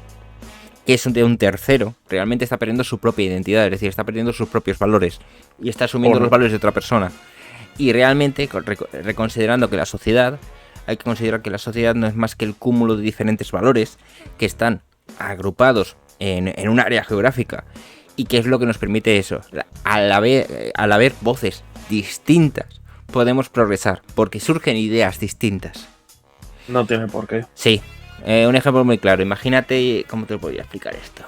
que es de un tercero, realmente está perdiendo su propia identidad, es decir, está perdiendo sus propios valores y está asumiendo los valores de otra persona. Y realmente, reconsiderando que la sociedad, hay que considerar que la sociedad no es más que el cúmulo de diferentes valores que están agrupados en un área geográfica. ¿Y qué es lo que nos permite eso? Al haber voces distintas, podemos progresar, porque surgen ideas distintas.
No tiene por qué.
Sí, un ejemplo muy claro. Imagínate, ¿cómo te lo podría explicar esto?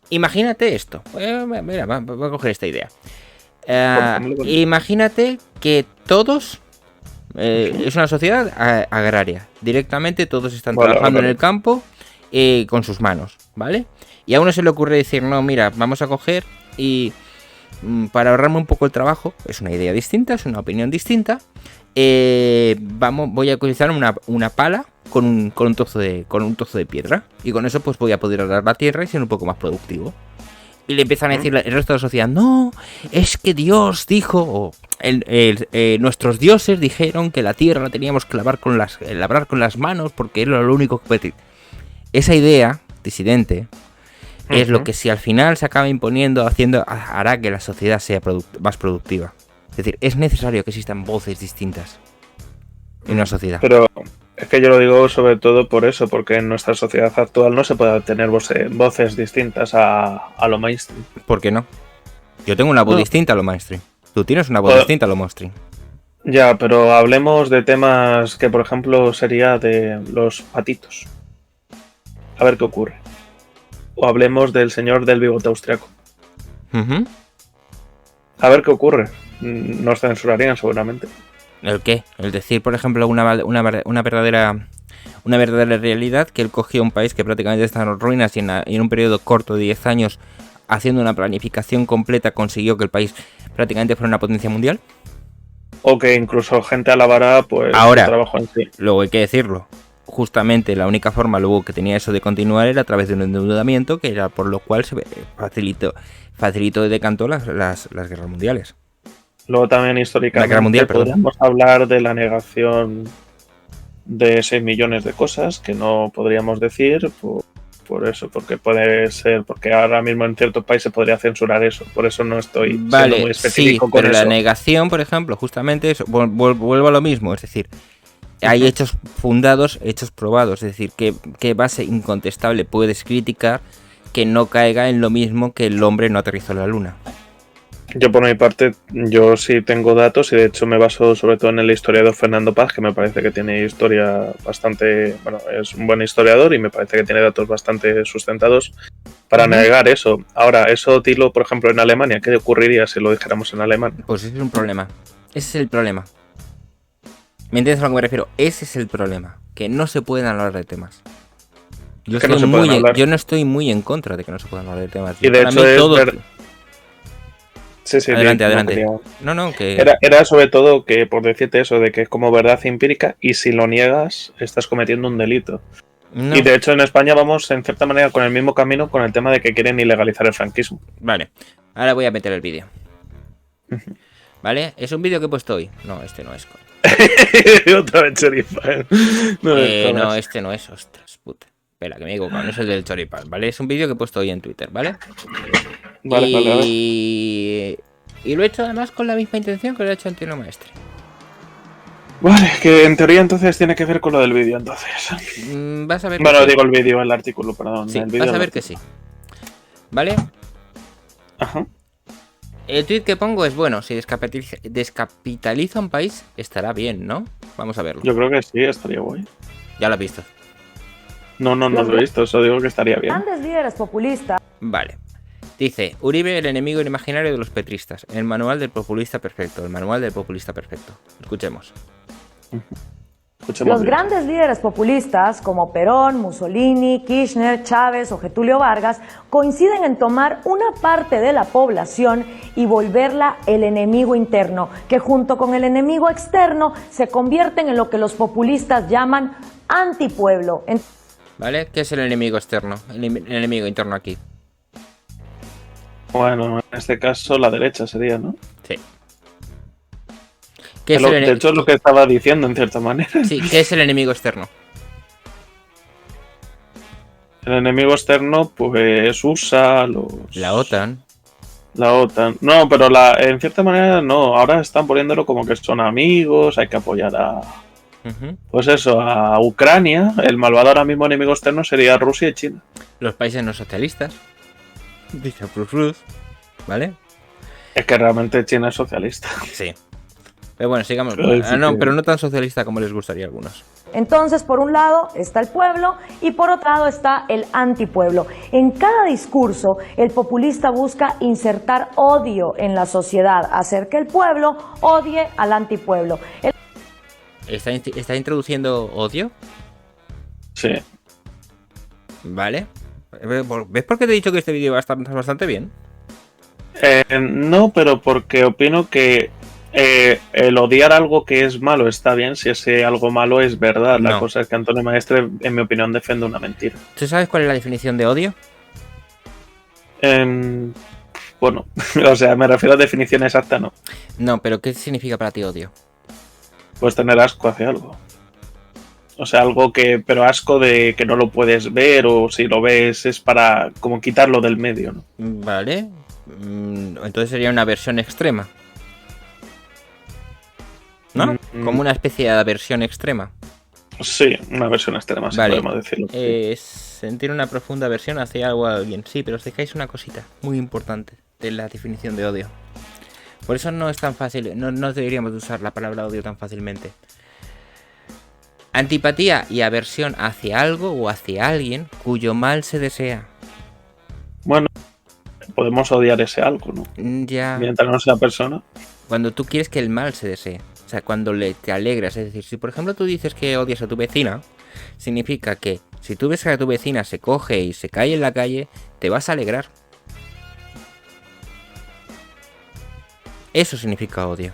Imagínate esto. Mira, voy a coger esta idea. Imagínate que todos... es una sociedad agraria. Directamente todos están trabajando en el campo con sus manos, ¿vale? Y a uno se le ocurre decir, no, mira, vamos a coger y para ahorrarme un poco el trabajo, es una idea distinta, es una opinión distinta, voy a utilizar una pala con un trozo de piedra, y con eso pues voy a poder arar la tierra y ser un poco más productivo. Y le empiezan a decir el resto de la sociedad, no, es que Dios dijo, o nuestros dioses dijeron que la tierra la teníamos que labrar con las manos porque era lo único que... Esa idea disidente es lo que, si al final se acaba imponiendo, hará que la sociedad sea más productiva. Es decir, es necesario que existan voces distintas en una sociedad.
Pero es que yo lo digo sobre todo por eso, porque en nuestra sociedad actual no se puede tener voces distintas a lo mainstream.
¿Por qué no? Yo tengo una voz distinta a lo mainstream. Tú tienes una voz distinta a lo mainstream.
Ya, pero hablemos de temas que, por ejemplo, sería de los patitos. A ver qué ocurre. O hablemos del señor del bigote austriaco. A ver qué ocurre. Nos censurarían seguramente.
¿El qué? El decir, por ejemplo, una verdadera realidad, que él cogió un país que prácticamente está en ruinas y en un periodo corto de 10 años, haciendo una planificación completa, consiguió que el país prácticamente fuera una potencia mundial.
O que incluso gente alabará pues
ahora,
el trabajo en sí.
Luego hay que decirlo. Justamente la única forma luego que tenía eso de continuar era a través de un endeudamiento, que era por lo cual se facilitó y decantó las guerras mundiales.
Luego también históricamente podríamos hablar de la negación de 6 millones de cosas que no podríamos decir por eso, porque puede ser, porque ahora mismo en ciertos países podría censurar eso, por eso no estoy siendo muy específico
sí,
con
pero
eso.
La negación, por ejemplo, justamente eso, vuelvo a lo mismo, es decir, hay hechos fundados, hechos probados, es decir, ¿qué base incontestable puedes criticar que no caiga en lo mismo que el hombre no aterrizó en la luna?
Yo por mi parte, yo sí tengo datos y de hecho me baso sobre todo en el historiador Fernando Paz, que me parece que tiene historia bastante, bueno, es un buen historiador y me parece que tiene datos bastante sustentados para negar eso. Ahora, eso dilo, por ejemplo, en Alemania, ¿qué ocurriría si lo dijéramos en Alemania?
Pues ese es un problema, ese es el problema. ¿Me entiendes a lo que me refiero? Ese es el problema, que no se pueden hablar de temas. Yo no estoy muy en contra de que no se puedan hablar de temas.
Y de hecho Sí,
adelante.
Era sobre todo que, por decirte eso, de que es como verdad empírica y si lo niegas estás cometiendo un delito. No. Y de hecho en España vamos en cierta manera con el mismo camino con el tema de que quieren ilegalizar el franquismo.
Vale, ahora voy a meter el vídeo. ¿Vale? ¿Es un vídeo que he puesto hoy? No, este no es.
Otra vez choripán.
No, este no es, ostras, puta. Espera, que me digo, no es el del choripán, ¿vale? Es un vídeo que he puesto hoy en Twitter, ¿vale? Vale. Y lo he hecho además con la misma intención que lo he hecho Antino Maestre.
Vale, que en teoría entonces tiene que ver con lo del vídeo, entonces.
Vas a ver.
Bueno, digo el vídeo, el artículo, perdón.
Sí,
el vídeo
vas a ver que sí. ¿Vale?
Ajá.
El tweet que pongo es, bueno, si descapitaliza un país, estará bien, ¿no? Vamos a verlo.
Yo creo que sí, estaría guay.
Ya lo has visto.
No lo he visto, eso digo que estaría bien.
Grandes líderes populistas.
Vale. Dice, Uribe, el enemigo imaginario de los petristas. El manual del populista perfecto. El manual del populista perfecto. Escuchemos.
Escuchemos
Los grandes líderes populistas como Perón, Mussolini, Kirchner, Chávez o Getúlio Vargas coinciden en tomar una parte de la población y volverla el enemigo interno, que junto con el enemigo externo se convierten en lo que los populistas llaman antipueblo.
¿Vale? ¿Qué es el enemigo externo? El enemigo interno aquí.
Bueno, en este caso la derecha sería, ¿no?
Sí. ¿Qué es
De hecho es lo que estaba diciendo en cierta manera.
Sí, ¿qué es el enemigo externo?
El enemigo externo, pues USA,
La OTAN.
La OTAN. No, pero en cierta manera no. Ahora están poniéndolo como que son amigos, hay que apoyar a... Pues eso, a Ucrania. El malvado ahora mismo enemigo externo sería Rusia y China.
Los países no socialistas. Dice Rus, ¿vale?
Es que realmente China es socialista.
Sí. Pero bueno, sigamos. Pero no tan socialista como les gustaría a algunos.
Entonces, por un lado está el pueblo y por otro lado está el antipueblo. En cada discurso, el populista busca insertar odio en la sociedad, hacer que el pueblo odie al antipueblo.
¿Está introduciendo odio?
Sí.
Vale. ¿Ves por qué te he dicho que este vídeo va a estar bastante bien?
No, pero porque opino que el odiar algo que es malo está bien si ese algo malo es verdad. La cosa es que Antonio Maestre, en mi opinión, defiende una mentira.
¿Tú sabes cuál es la definición de odio?
Bueno, o sea, me refiero a definición exacta, no.
No, pero ¿qué significa para ti odio?
Pues tener asco hacia algo. O sea, algo que... Pero asco de que no lo puedes ver o si lo ves es para como quitarlo del medio, ¿no?
Vale. Entonces sería una versión extrema. ¿No? Como una especie de aversión extrema.
Sí, una versión extrema,
vale.
Si podemos decirlo.
Es sentir una profunda aversión hacia algo a alguien. Sí, pero os dejáis una cosita muy importante de la definición de odio. Por eso no es tan fácil, no deberíamos usar la palabra odio tan fácilmente. Antipatía y aversión hacia algo o hacia alguien cuyo mal se desea.
Bueno, podemos odiar ese algo, ¿no?
Ya.
Mientras no sea persona.
Cuando tú quieres que el mal se desee. O sea, cuando te alegras. Es decir, si por ejemplo tú dices que odias a tu vecina, significa que si tú ves que a tu vecina se coge y se cae en la calle, te vas a alegrar. Eso significa odio.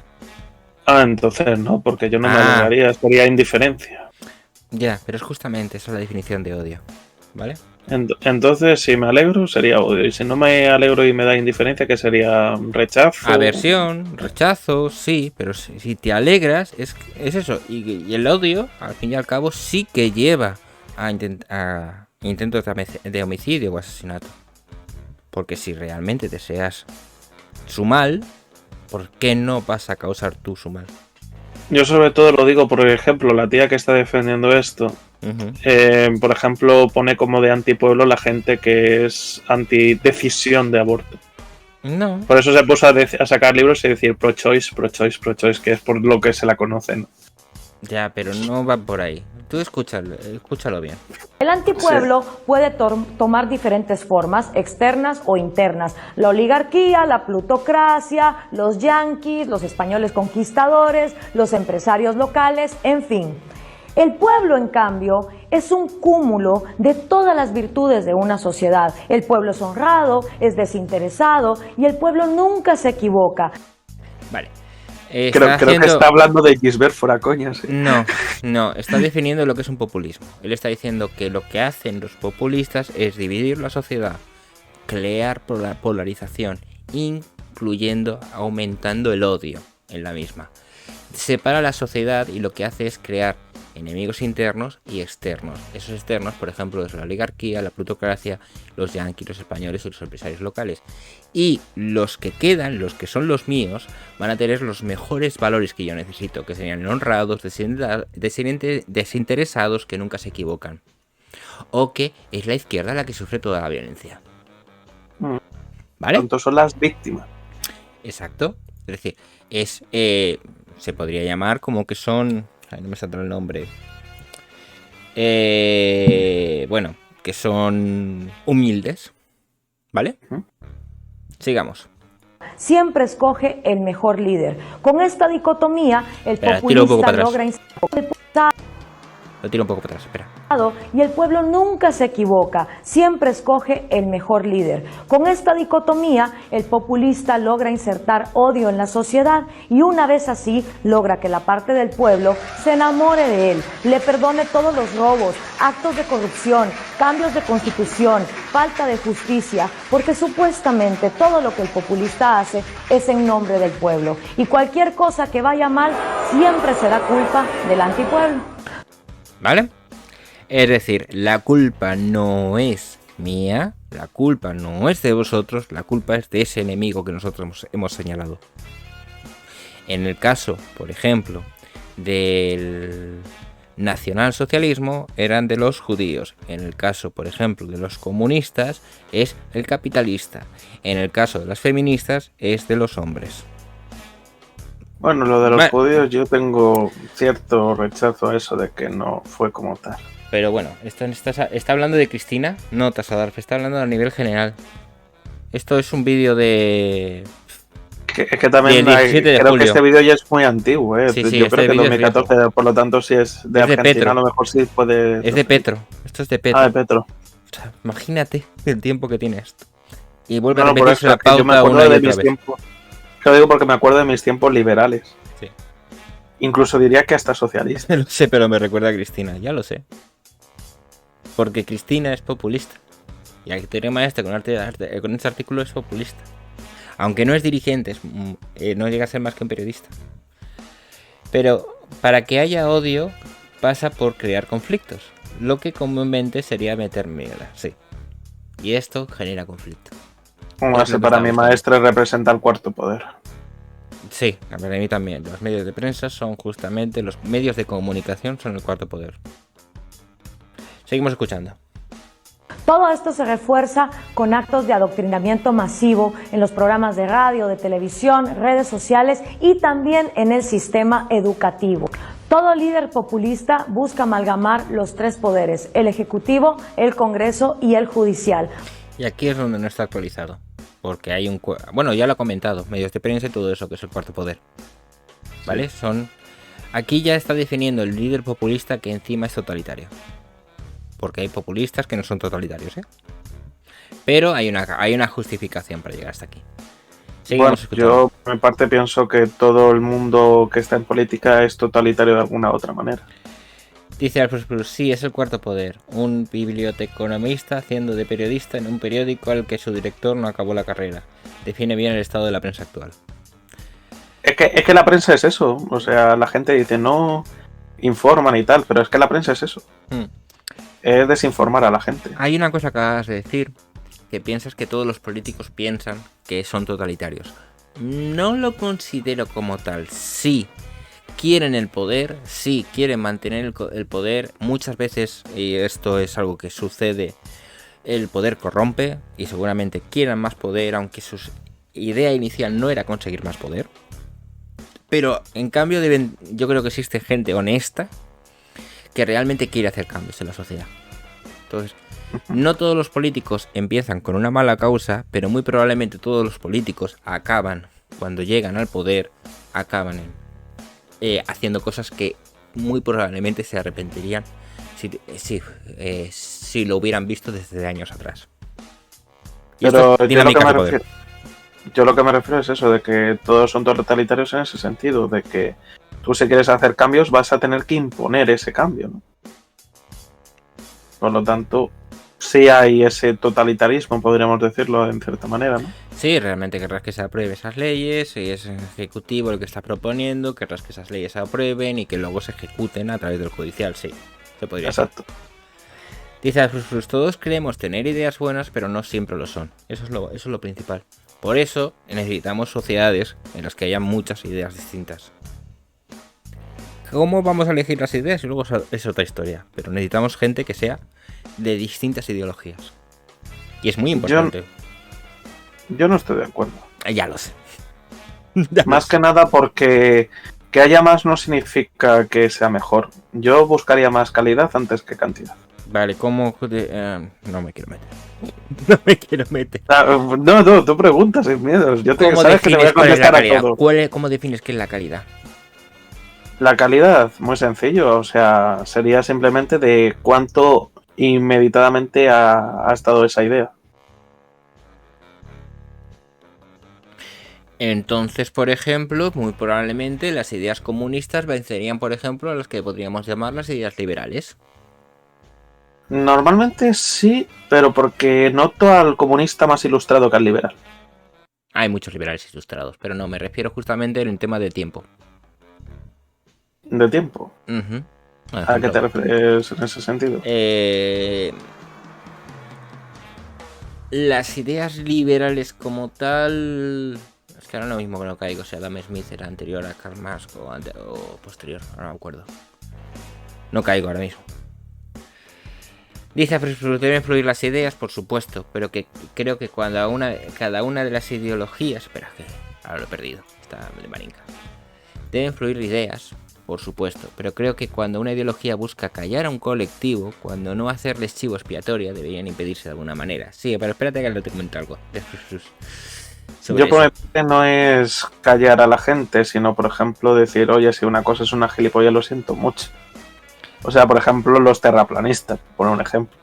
Entonces no, porque yo no me alegraría, sería indiferencia.
Ya, pero es justamente esa la definición de odio, ¿vale?
Entonces, si me alegro, sería odio. Y si no me alegro y me da indiferencia, ¿qué sería? Rechazo.
Aversión, rechazo, sí, pero si te alegras, es eso. Y el odio, al fin y al cabo, sí que lleva a intentos de homicidio o asesinato. Porque si realmente deseas su mal, ¿por qué no vas a causar tú su mal?
Yo sobre todo lo digo, por ejemplo, la tía que está defendiendo esto, por ejemplo, pone como de antipueblo la gente que es antidecisión de aborto.
No.
Por eso se puso a sacar libros y decir pro-choice, pro-choice, pro-choice, que es por lo que se la conoce, ¿no?
Ya, pero no va por ahí. Tú escúchalo bien.
El antipueblo puede tomar diferentes formas, externas o internas. La oligarquía, la plutocracia, los yanquis, los españoles conquistadores, los empresarios locales, en fin. El pueblo, en cambio, es un cúmulo de todas las virtudes de una sociedad. El pueblo es honrado, es desinteresado y el pueblo nunca se equivoca.
Vale. Creo que está hablando de Gisbert fuera coñas.
No, está definiendo lo que es un populismo. Él está diciendo que lo que hacen los populistas es dividir la sociedad, crear polarización, incluyendo, aumentando el odio en la misma. Separa la sociedad y lo que hace es crear enemigos internos y externos. Esos externos, por ejemplo, es la oligarquía, la plutocracia, los yanquis, los españoles y los empresarios locales. Y los que quedan, los que son los míos, van a tener los mejores valores que yo necesito, que serían honrados, desinteresados, que nunca se equivocan. O que es la izquierda la que sufre toda la violencia. ¿Vale?
Tanto son las víctimas.
Exacto. Es decir, se podría llamar como que son... no me saldrá el nombre. Bueno, que son humildes. ¿Vale? Sigamos.
Siempre escoge el mejor líder. Con esta dicotomía, el populista logra...
Lo tiro un poco para atrás, espera.
Y el pueblo nunca se equivoca, siempre escoge el mejor líder. Con esta dicotomía, el populista logra insertar odio en la sociedad y una vez así, logra que la parte del pueblo se enamore de él, le perdone todos los robos, actos de corrupción, cambios de constitución, falta de justicia, porque supuestamente todo lo que el populista hace es en nombre del pueblo. Y cualquier cosa que vaya mal siempre será culpa del antipueblo.
¿Vale? Es decir, la culpa no es mía, la culpa no es de vosotros, la culpa es de ese enemigo que nosotros hemos señalado. En el caso, por ejemplo, del nacionalsocialismo, eran de los judíos. En el caso, por ejemplo, de los comunistas, es el capitalista. En el caso de las feministas, es de los hombres.
Bueno, lo de los judíos, yo tengo cierto rechazo a eso de que no fue como tal.
Pero bueno, está hablando de Cristina, no Tasadarfe, está hablando a nivel general. Esto es un vídeo de...
Es que también creo que este vídeo ya es muy antiguo, ¿eh?
Sí,
yo creo que 2014, por lo tanto, si es de Argentina, a lo mejor sí puede...
Es de Petro, esto es de Petro.
Ah, de Petro.
O sea, imagínate el tiempo que tiene esto. Y vuelve a repetirse la pauta una y otra vez.
Lo digo porque me acuerdo de mis tiempos liberales.
Sí.
Incluso diría que hasta socialista.
Lo sé, pero me recuerda a Cristina, ya lo sé. Porque Cristina es populista. Y el teorema este con este artículo es populista. Aunque no es dirigente, no llega a ser más que un periodista. Pero para que haya odio pasa por crear conflictos. Lo que comúnmente sería meter mierda, sí. Y esto genera conflicto.
Como hace para mi maestra representa el cuarto poder.
Sí, para mí también. Los medios de prensa son justamente los medios de comunicación, son el cuarto poder. Seguimos escuchando.
Todo esto se refuerza con actos de adoctrinamiento masivo en los programas de radio, de televisión, redes sociales y también en el sistema educativo. Todo líder populista busca amalgamar los tres poderes, el ejecutivo, el Congreso y el judicial.
Y aquí es donde no está actualizado, porque hay un... Bueno, ya lo he comentado, medios de prensa y todo eso, que es el cuarto poder. ¿Vale? Sí. Aquí ya está definiendo el líder populista que encima es totalitario. Porque hay populistas que no son totalitarios, ¿eh? Pero hay una justificación para llegar hasta aquí.
Bueno, yo por mi parte pienso que todo el mundo que está en política es totalitario de alguna u otra manera.
Dice Alfred Plus, sí, es el cuarto poder. Un biblioteconomista haciendo de periodista en un periódico al que su director no acabó la carrera. Define bien el estado de la prensa actual.
Es que la prensa es eso. O sea, la gente dice no informan y tal, pero es que la prensa es eso. Es desinformar a la gente.
Hay una cosa que acabas de decir, que piensas que todos los políticos piensan que son totalitarios. No lo considero como tal. Sí, quieren el poder, sí, quieren mantener el poder. Muchas veces, y esto es algo que sucede, el poder corrompe y seguramente quieran más poder, aunque su idea inicial no era conseguir más poder. Pero en cambio yo creo que existe gente honesta que realmente quiere hacer cambios en la sociedad. Entonces, no todos los políticos empiezan con una mala causa, pero muy probablemente todos los políticos acaban, cuando llegan al poder, acaban haciendo cosas que muy probablemente se arrepentirían si lo hubieran visto desde años atrás. Y
pero yo lo que me refiero es eso, de que todos son totalitarios en ese sentido, de que tú si quieres hacer cambios vas a tener que imponer ese cambio, ¿no? Por lo tanto, sí hay ese totalitarismo, podríamos decirlo en cierta manera, ¿no?
Sí, realmente querrás que se aprueben esas leyes, y es el ejecutivo el que está proponiendo, querrás que esas leyes se aprueben y que luego se ejecuten a través del judicial, sí, se podría decir.
Exacto.
Dice, todos creemos tener ideas buenas, pero no siempre lo son. Eso es lo principal. Por eso necesitamos sociedades en las que haya muchas ideas distintas. ¿Cómo vamos a elegir las ideas? Y luego es otra historia. Pero necesitamos gente que sea de distintas ideologías. Y es muy importante.
Yo no estoy de acuerdo.
Ya lo sé.
Más que nada porque que haya más no significa que sea mejor. Yo buscaría más calidad antes que cantidad.
Vale, ¿cómo? No me quiero meter. No me quiero meter.
No, tú preguntas sin miedo. Yo sabes que te voy a contestar a todo.
¿Cómo defines qué es la calidad?
La calidad, muy sencillo, o sea, sería simplemente de cuánto inmeditadamente ha estado esa idea.
Entonces, por ejemplo, muy probablemente las ideas comunistas vencerían, por ejemplo, a las que podríamos llamar las ideas liberales.
Normalmente sí, pero porque noto al comunista más ilustrado que al liberal.
Hay muchos liberales ilustrados, pero no, me refiero justamente en el tema de tiempo.
¿De tiempo?
Uh-huh.
¿A qué te refieres en ese sentido?
Las ideas liberales como tal... Es que ahora lo mismo que no caigo, o sea, Adam Smith era anterior a Karl Marx o posterior, ahora no me acuerdo. No caigo ahora mismo. Dice, deben fluir las ideas, por supuesto, pero que creo que cada una de las ideologías... Espera, que ahora lo he perdido, está de marinca. Deben fluir ideas, por supuesto, pero creo que cuando una ideología busca callar a un colectivo, cuando no hacerles chivo expiatoria, deberían impedirse de alguna manera. Sí, pero espérate que te comento algo.
Yo por mi parte no es callar a la gente, sino por ejemplo decir, oye, si una cosa es una gilipollas, lo siento mucho. O sea, por ejemplo, los terraplanistas, por un ejemplo.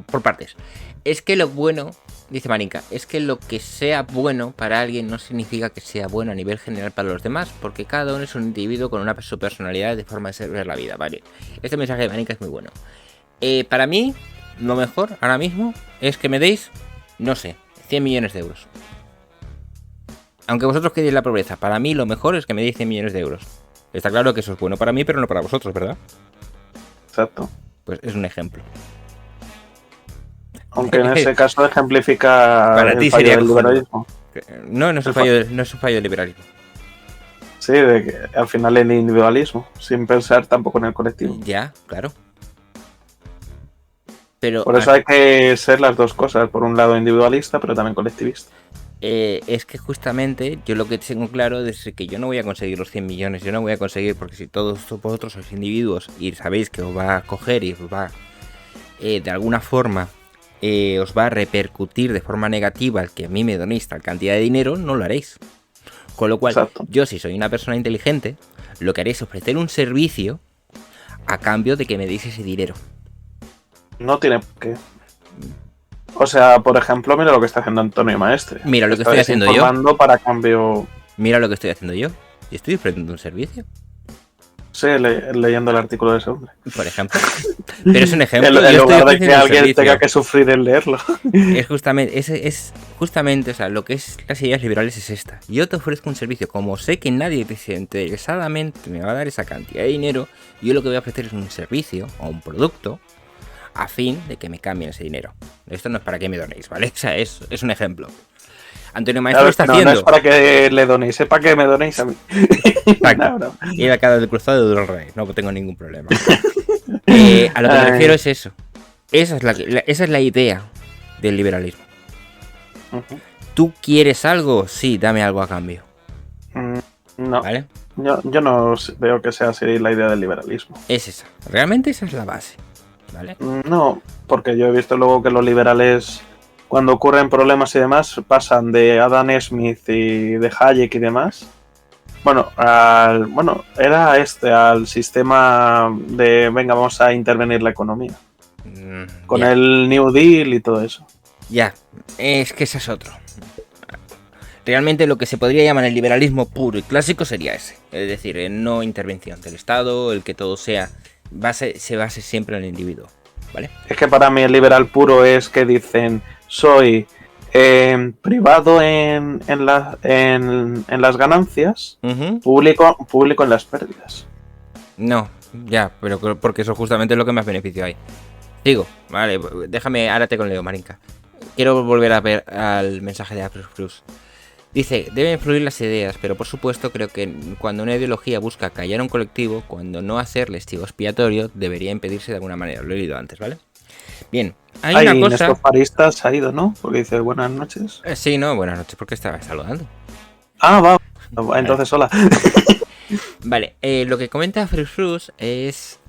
Por partes. Es que lo bueno, dice Marinka, es que lo que sea bueno para alguien no significa que sea bueno a nivel general para los demás, porque cada uno es un individuo con su personalidad de forma de ver la vida, ¿vale? Este mensaje de Marinka es muy bueno. Para mí, lo mejor ahora mismo es que me deis, no sé, 100 millones de euros. Aunque vosotros queréis la pobreza, para mí lo mejor es que me deis 100 millones de euros. Está claro que eso es bueno para mí, pero no para vosotros, ¿verdad?
Exacto.
Pues es un ejemplo.
Aunque en ese caso ejemplifica
para
el
ti
fallo
sería
del liberalismo.
No es un fallo del liberalismo.
Sí, de que al final el individualismo, sin pensar tampoco en el colectivo.
Ya, claro. Pero
por eso hay que ser las dos cosas, por un lado individualista, pero también colectivista.
Es que justamente yo lo que tengo claro es que yo no voy a conseguir los 100 millones, yo no voy a conseguir, porque si todos vosotros sois individuos y sabéis que os va a coger y os va de alguna forma os va a repercutir de forma negativa el que a mí me donéis tal cantidad de dinero, no lo haréis. Con lo cual, exacto, yo si soy una persona inteligente, lo que haré es ofrecer un servicio a cambio de que me deis ese dinero.
No tiene por qué. O sea, por ejemplo, mira lo que está haciendo Antonio Maestre.
Mira lo que estoy haciendo yo.
Para cambio...
Mira lo que estoy haciendo yo. Y estoy ofreciendo un servicio.
Sí, leyendo el artículo de ese hombre.
Por ejemplo. Pero es un ejemplo.
En lugar de que alguien tenga que sufrir en leerlo.
Es justamente, o sea, lo que es las ideas liberales es esta. Yo te ofrezco un servicio. Como sé que nadie desinteresadamente me va a dar esa cantidad de dinero, yo lo que voy a ofrecer es un servicio o un producto a fin de que me cambien ese dinero. Esto no es para que me donéis, ¿vale? O sea, es un ejemplo. Antonio Maestro lo está haciendo.
No es para que le donéis, es para que me donéis a mí.
No. Ir a cada del cruzado de Rey, no tengo ningún problema. A lo que me refiero es eso. Esa es la idea del liberalismo. ¿Tú quieres algo? Sí, dame algo a cambio.
No.
¿Vale?
Yo no veo que sea así la idea del liberalismo.
Es esa. Realmente esa es la base. ¿Vale?
No, porque yo he visto luego que los liberales, cuando ocurren problemas y demás, pasan de Adam Smith y de Hayek y demás. Bueno, era al sistema de, venga, vamos a intervenir la economía. Con el New Deal y todo eso.
Ya, es que ese es otro. Realmente lo que se podría llamar el liberalismo puro y clásico sería ese. Es decir, no intervención del Estado, el que todo se base siempre en el individuo, ¿vale?
Es que para mí el liberal puro es que dicen, soy privado en las ganancias, público en las pérdidas.
No, ya, pero porque eso justamente es lo que más beneficio hay. Digo, vale, déjame, ahora te con Leo Marinka. Quiero volver a ver al mensaje de Aprus. Dice, deben fluir las ideas, pero por supuesto creo que cuando una ideología busca callar a un colectivo, cuando no hacerles chivo expiatorio, debería impedirse de alguna manera. Lo he leído antes, ¿vale? Bien, hay una cosa...
Néstor Faristas ha ido, ¿no? Porque dice buenas noches.
Sí, no, buenas noches, porque estaba saludando.
Ah, va. Entonces, hola.
Vale, lo que comenta Frus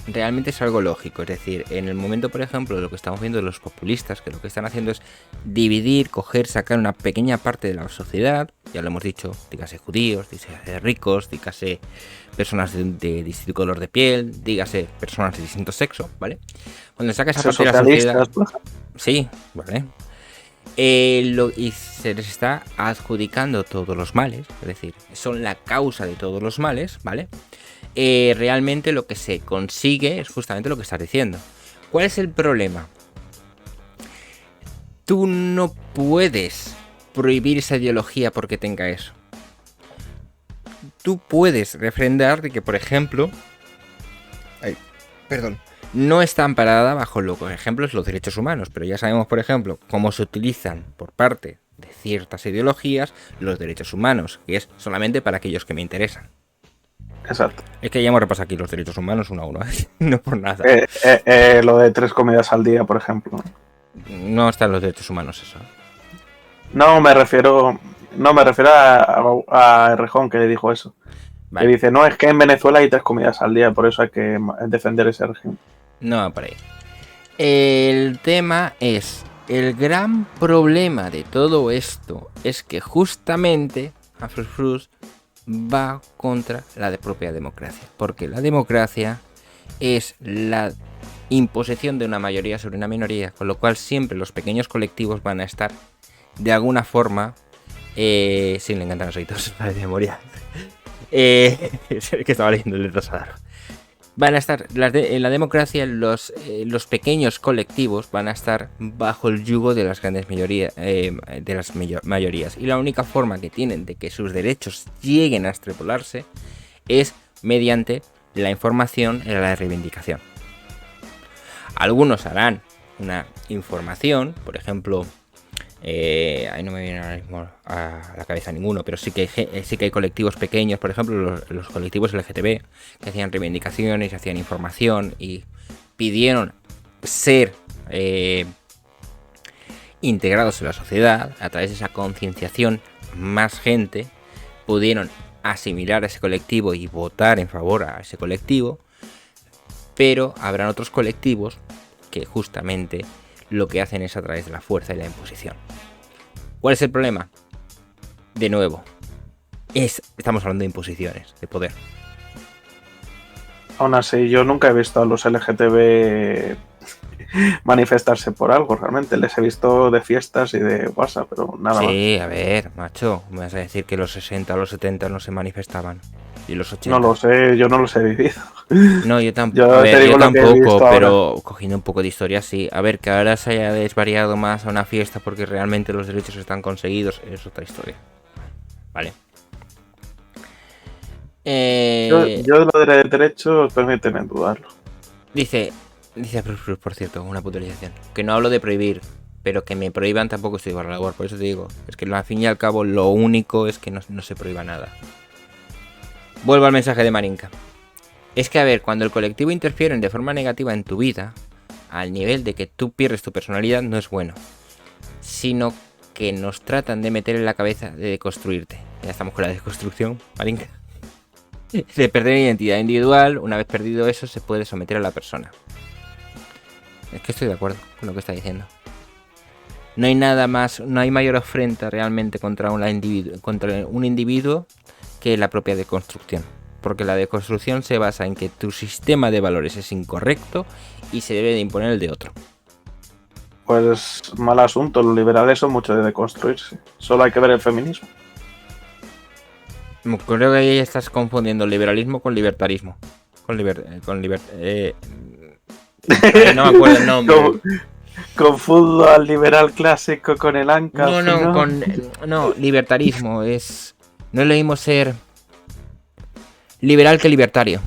realmente es algo lógico. Es decir, en el momento, por ejemplo, de lo que estamos viendo de los populistas, que lo que están haciendo es dividir, coger, sacar una pequeña parte de la sociedad. Ya lo hemos dicho, dígase judíos, dígase ricos, dígase personas de distinto color de piel, dígase personas de distinto sexo, ¿vale? Cuando saca esa parte de la sociedad... Sí, vale. Y se les está adjudicando todos los males, es decir, son la causa de todos los males, ¿vale? Realmente lo que se consigue es justamente lo que estás diciendo. ¿Cuál es el problema? Tú no puedes prohibir esa ideología porque tenga eso. Tú puedes refrendar de que, por ejemplo, no está amparada bajo los ejemplos los derechos humanos, pero ya sabemos, por ejemplo, cómo se utilizan por parte de ciertas ideologías los derechos humanos, que es solamente para aquellos que me interesan.
Exacto.
Es que ya hemos repasado aquí los derechos humanos uno a uno, no por nada.
Lo de 3 comidas al día, por ejemplo.
No están los derechos humanos eso.
No me refiero a Errejón, que le dijo eso. Vale. Que dice, no, es que en Venezuela hay 3 comidas al día, por eso hay que defender ese régimen.
No, por ahí. El tema es, el gran problema de todo esto es que justamente a Frus va contra la propia democracia. Porque la democracia es la imposición de una mayoría sobre una minoría, con lo cual siempre los pequeños colectivos van a estar de alguna forma... sí, le encantan los oídos, para de memoria. Es que estaba leyendo el Rosadaro. Van a estar en la democracia, los pequeños colectivos van a estar bajo el yugo de las grandes mayorías. Y la única forma que tienen de que sus derechos lleguen a extrapolarse es mediante la información y la reivindicación. Algunos harán una información, por ejemplo, ahí no me viene ahora mismo a la cabeza ninguno, pero sí que hay colectivos pequeños, por ejemplo los colectivos LGTB, que hacían reivindicaciones, hacían información y pidieron ser integrados en la sociedad. A través de esa concienciación, más gente pudieron asimilar a ese colectivo y votar en favor a ese colectivo, pero habrán otros colectivos que justamente lo que hacen es a través de la fuerza y la imposición. ¿Cuál es el problema? De nuevo, estamos hablando de imposiciones, de poder.
Aún así, yo nunca he visto a los LGTB manifestarse por algo, realmente. Les he visto de fiestas y de WhatsApp, pero nada más.
Sí, a ver, macho, me vas a decir que los 60 o los 70 no se manifestaban. Y los 80.
No lo sé, yo no los he vivido.
No, yo tampoco, yo tampoco, pero cogiendo un poco de historia, sí. A ver, que ahora se haya desvariado más a una fiesta porque realmente los derechos están conseguidos, es otra historia. Vale.
Yo lo de derechos, permíteme dudarlo.
Dice, por cierto, una puntualización, que no hablo de prohibir, pero que me prohíban tampoco estoy igual a la labor, por eso te digo. Es que al fin y al cabo lo único es que no se prohíba nada. Vuelvo al mensaje de Marinka. Es que, a ver, cuando el colectivo interfiere de forma negativa en tu vida, al nivel de que tú pierdes tu personalidad, no es bueno. Sino que nos tratan de meter en la cabeza de deconstruirte. Ya estamos con la deconstrucción, Marinka. De perder identidad individual, una vez perdido eso, se puede someter a la persona. Es que estoy de acuerdo con lo que está diciendo. No hay nada más, no hay mayor afrenta realmente contra un individuo que la propia deconstrucción. Porque la deconstrucción se basa en que tu sistema de valores es incorrecto y se debe de imponer el de otro.
Pues mal asunto, los liberales son mucho de deconstruirse. Solo hay que ver el feminismo.
Creo que ahí estás confundiendo liberalismo con libertarismo. No me acuerdo el nombre.
Confundo al liberal clásico con el ANCA.
No, libertarismo es... No es lo mismo ser liberal que libertario.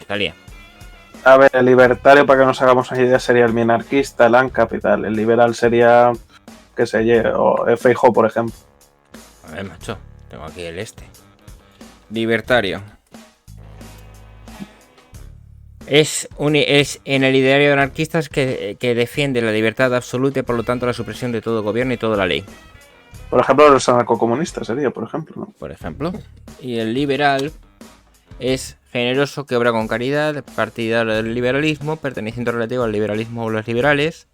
Salía.
A ver, el libertario, para que nos hagamos una idea, sería el minarquista, el ANCAP y tal. El liberal sería, qué sé yo, o Feijóo, por ejemplo.
A ver, macho, tengo aquí el libertario. Es en el ideario de anarquistas que defiende la libertad absoluta y por lo tanto la supresión de todo gobierno y toda la ley.
Por ejemplo, los anarcocomunistas sería, por ejemplo, ¿no?
Por ejemplo. Y el liberal Es generoso, que obra con caridad, partidario del liberalismo, perteneciente relativo al liberalismo o los liberales,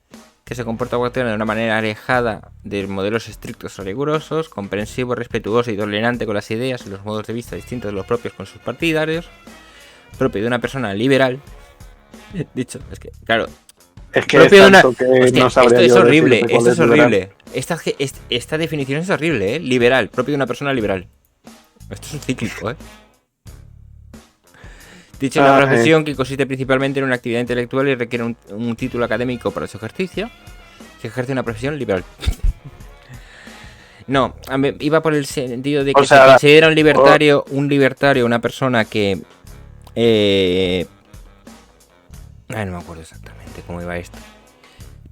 que se comporta o actúa de una manera alejada de modelos estrictos o rigurosos, comprensivo, respetuoso y tolerante con las ideas y los modos de vista distintos de los propios con sus partidarios, propio de una persona liberal. Dicho, es que, claro,
Es que
propio
es
de una...
tanto que
Hostia,
no sabría
esto es
yo
horrible,
decirte cuál
esto es
liberal.
horrible. Esta definición es horrible, ¿eh? Liberal, propio de una persona liberal. Esto es un cíclico, ¿eh? Dicho la profesión, que consiste principalmente en una actividad intelectual y requiere un título académico para su ejercicio, se ejerce una profesión liberal. No, iba por el sentido de que se considera un libertario, una persona que... no me acuerdo exactamente cómo iba esto.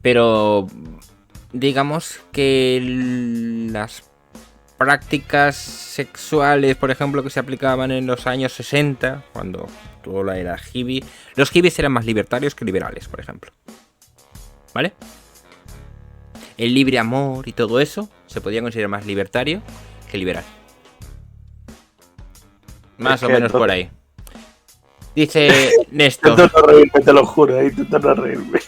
Pero digamos que las prácticas sexuales, por ejemplo, que se aplicaban en los años 60, cuando toda la era hippie, los hippies eran más libertarios que liberales, por ejemplo. ¿Vale? El libre amor y todo eso se podía considerar más libertario que liberal. Más o menos por ahí. Dice Néstor.
Intento no reírme, te lo juro, intento no reírme.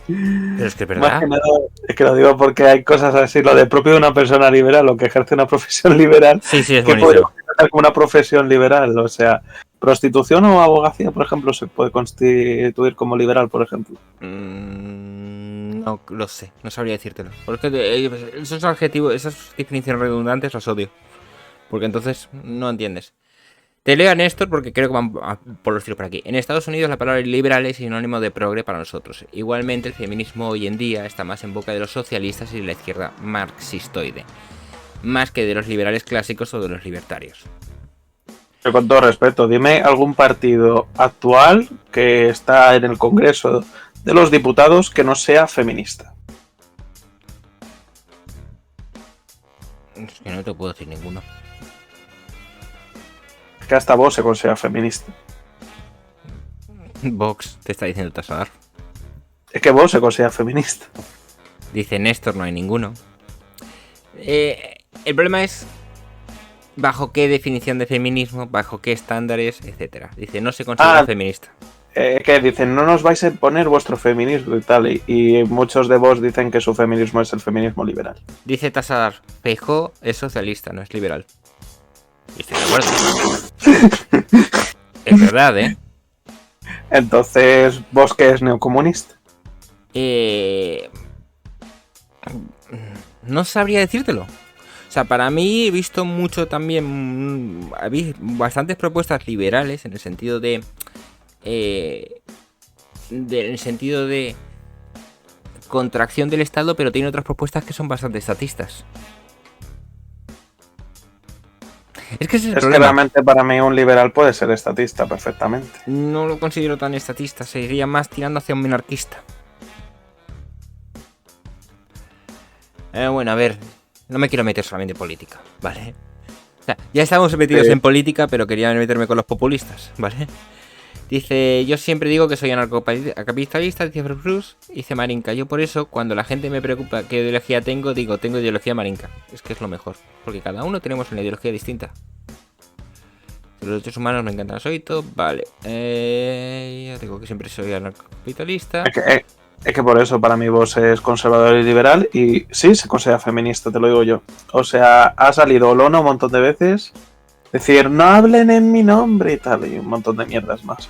Pero es que es verdad.
Más que nada, es que lo digo porque hay cosas así, lo de propio de una persona liberal o que ejerce una profesión liberal.
Sí, es
que
buenísimo.
puede considerar como una profesión liberal, o sea, prostitución o abogacía, por ejemplo, se puede constituir como liberal, por ejemplo.
No lo sé, no sabría decírtelo. Porque esos adjetivos, esas definiciones redundantes las odio. Porque entonces no entiendes. Te leo a Néstor porque creo que van por los tiros por aquí. En Estados Unidos la palabra liberal es sinónimo de progre para nosotros. Igualmente el feminismo hoy en día está más en boca de los socialistas y de la izquierda marxistoide, más que de los liberales clásicos o de los libertarios.
Pero con todo respeto, dime algún partido actual que está en el Congreso de los Diputados que no sea feminista.
Es que no te puedo decir ninguno.
Que hasta vos se considera feminista.
Vox te está diciendo Tasadar.
Es que vos se considera feminista.
Dice Néstor, no hay ninguno. El problema es bajo qué definición de feminismo, bajo qué estándares, etcétera. Dice, no se considera feminista.
Que dicen, no nos vais a imponer vuestro feminismo y tal. Y muchos de vos dicen que su feminismo es el feminismo liberal.
Dice Tasadar, Feijóo es socialista, no es liberal. Y estoy de acuerdo. Es verdad, ¿eh?
Entonces, ¿vos qué es neocomunista?
No sabría decírtelo. O sea, para mí he visto mucho también... Hay bastantes propuestas liberales en el sentido de... en el sentido de contracción del Estado, pero tiene otras propuestas que son bastante estatistas. Es que ese es el problema.
Que realmente para mí un liberal puede ser estatista perfectamente.
No lo considero tan estatista, sería más tirando hacia un minarquista. Bueno, a ver, no me quiero meter solamente en política, ¿vale? O sea, ya estamos metidos en política, pero quería meterme con los populistas, ¿vale? Dice, yo siempre digo que soy anarcocapitalista, dice Bruce. Dice Marinka, yo por eso, cuando la gente me preocupa qué ideología tengo, digo, tengo ideología Marinka. Es que es lo mejor, porque cada uno tenemos una ideología distinta. Los derechos humanos me encantan, soy todo, vale. Ya digo que siempre soy anarcocapitalista.
Es que por eso para mí vos es conservador y liberal y sí se considera feminista, te lo digo yo. O sea, ha salido Olona un montón de veces... Decir, no hablen en mi nombre y tal, y un montón de mierdas más.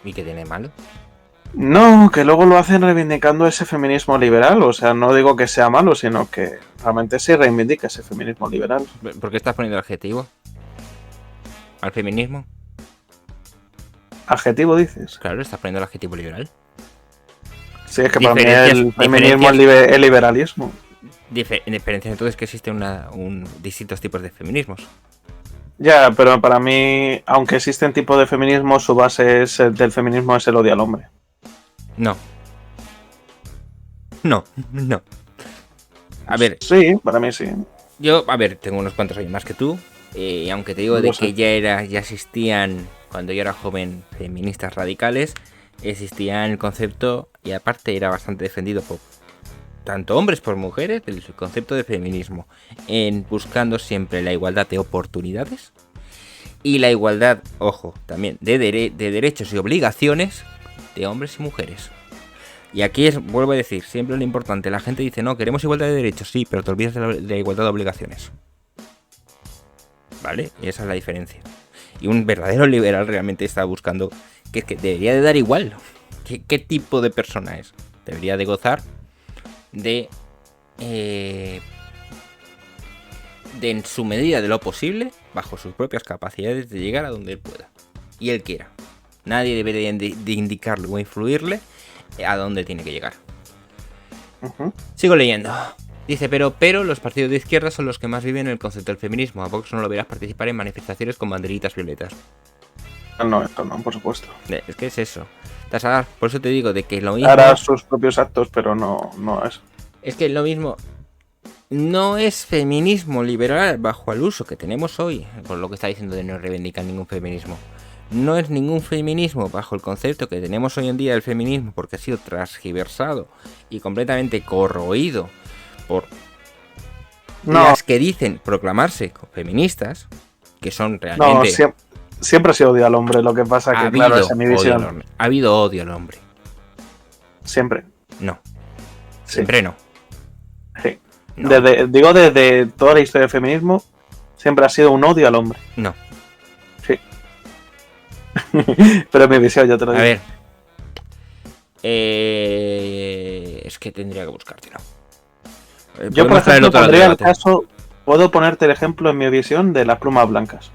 ¿Y qué tiene malo?
No, que luego lo hacen reivindicando ese feminismo liberal. O sea, no digo que sea malo, sino que realmente sí reivindica ese feminismo liberal.
¿Por qué estás poniendo el adjetivo? ¿Al feminismo?
¿Adjetivo dices?
Claro, estás poniendo el adjetivo liberal.
Sí, es que para mí el feminismo es el liberalismo.
Diferencia entonces que existen distintos tipos de feminismos.
Ya, pero para mí, aunque existen tipos de feminismo, su base del feminismo es el odio al hombre.
No. A ver.
Sí, para mí sí.
Yo, a ver, tengo unos cuantos años más que tú. Y aunque te digo de que ya existían, cuando yo era joven, feministas radicales, existía el concepto, y aparte era bastante defendido por tanto hombres por mujeres, el concepto de feminismo, en buscando siempre la igualdad de oportunidades y la igualdad, ojo, también de derechos y obligaciones de hombres y mujeres. Y aquí vuelvo a decir, siempre lo importante, la gente dice, no, queremos igualdad de derechos, sí, pero te olvidas de la igualdad de obligaciones. ¿Vale? Y esa es la diferencia. Y un verdadero liberal realmente está buscando que debería de dar igual qué tipo de persona es. Debería de gozar de en su medida de lo posible, bajo sus propias capacidades, de llegar a donde él pueda y él quiera. Nadie debería de indicarle o influirle a dónde tiene que llegar. Sigo leyendo. Dice, pero los partidos de izquierda son los que más viven el concepto del feminismo. A Vox no lo verás participar en manifestaciones con banderitas violetas.
No, esto no, por supuesto.
Es que es eso. Por eso te digo de que lo mismo...
Hará sus propios actos, pero no es.
Es que lo mismo... No es feminismo liberal bajo el uso que tenemos hoy, por lo que está diciendo de no reivindicar ningún feminismo. No es ningún feminismo bajo el concepto que tenemos hoy en día del feminismo, porque ha sido transgiversado y completamente corroído por las que dicen proclamarse feministas, que son realmente...
No, siempre se odia al hombre, lo que pasa que, claro, esa es mi visión.
Ha habido odio al hombre.
Siempre.
No. Siempre no.
Sí. No. Desde toda la historia del feminismo, siempre ha sido un odio al hombre.
No.
Sí. Pero mi visión, ya te lo digo.
A ver. Es que tendría que buscártelo.
Yo, por ejemplo, pondría el caso... Puedo ponerte el ejemplo en mi visión de las plumas blancas.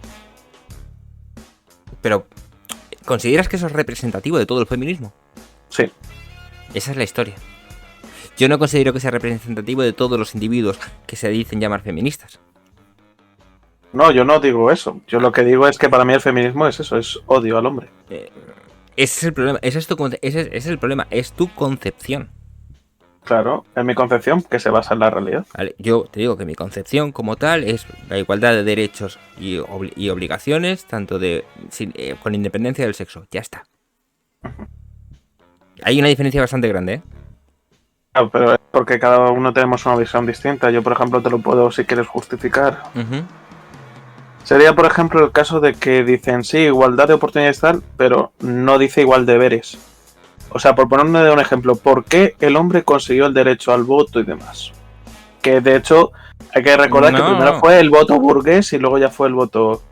Pero, ¿consideras que eso es representativo de todo el feminismo?
Sí.
Esa es la historia. Yo no considero que sea representativo de todos los individuos que se dicen llamar feministas.
No, yo no digo eso. Yo lo que digo es que para mí el feminismo es eso, es odio al hombre.
Ese es el problema. Ese es el problema. Es tu concepción.
Claro, es mi concepción que se basa en la realidad.
Vale, yo te digo que mi concepción como tal es la igualdad de derechos y obligaciones, tanto con independencia del sexo. Ya está. Hay una diferencia bastante grande, ¿eh?
Claro, pero es porque cada uno tenemos una visión distinta. Yo, por ejemplo, te lo puedo, si quieres, justificar. Sería, por ejemplo, el caso de que dicen, sí, igualdad de oportunidades tal, pero no dice igual deberes. O sea, por ponerme un ejemplo, ¿por qué el hombre consiguió el derecho al voto y demás? Que, de hecho, hay que recordar que primero fue el voto burgués y luego ya fue el voto...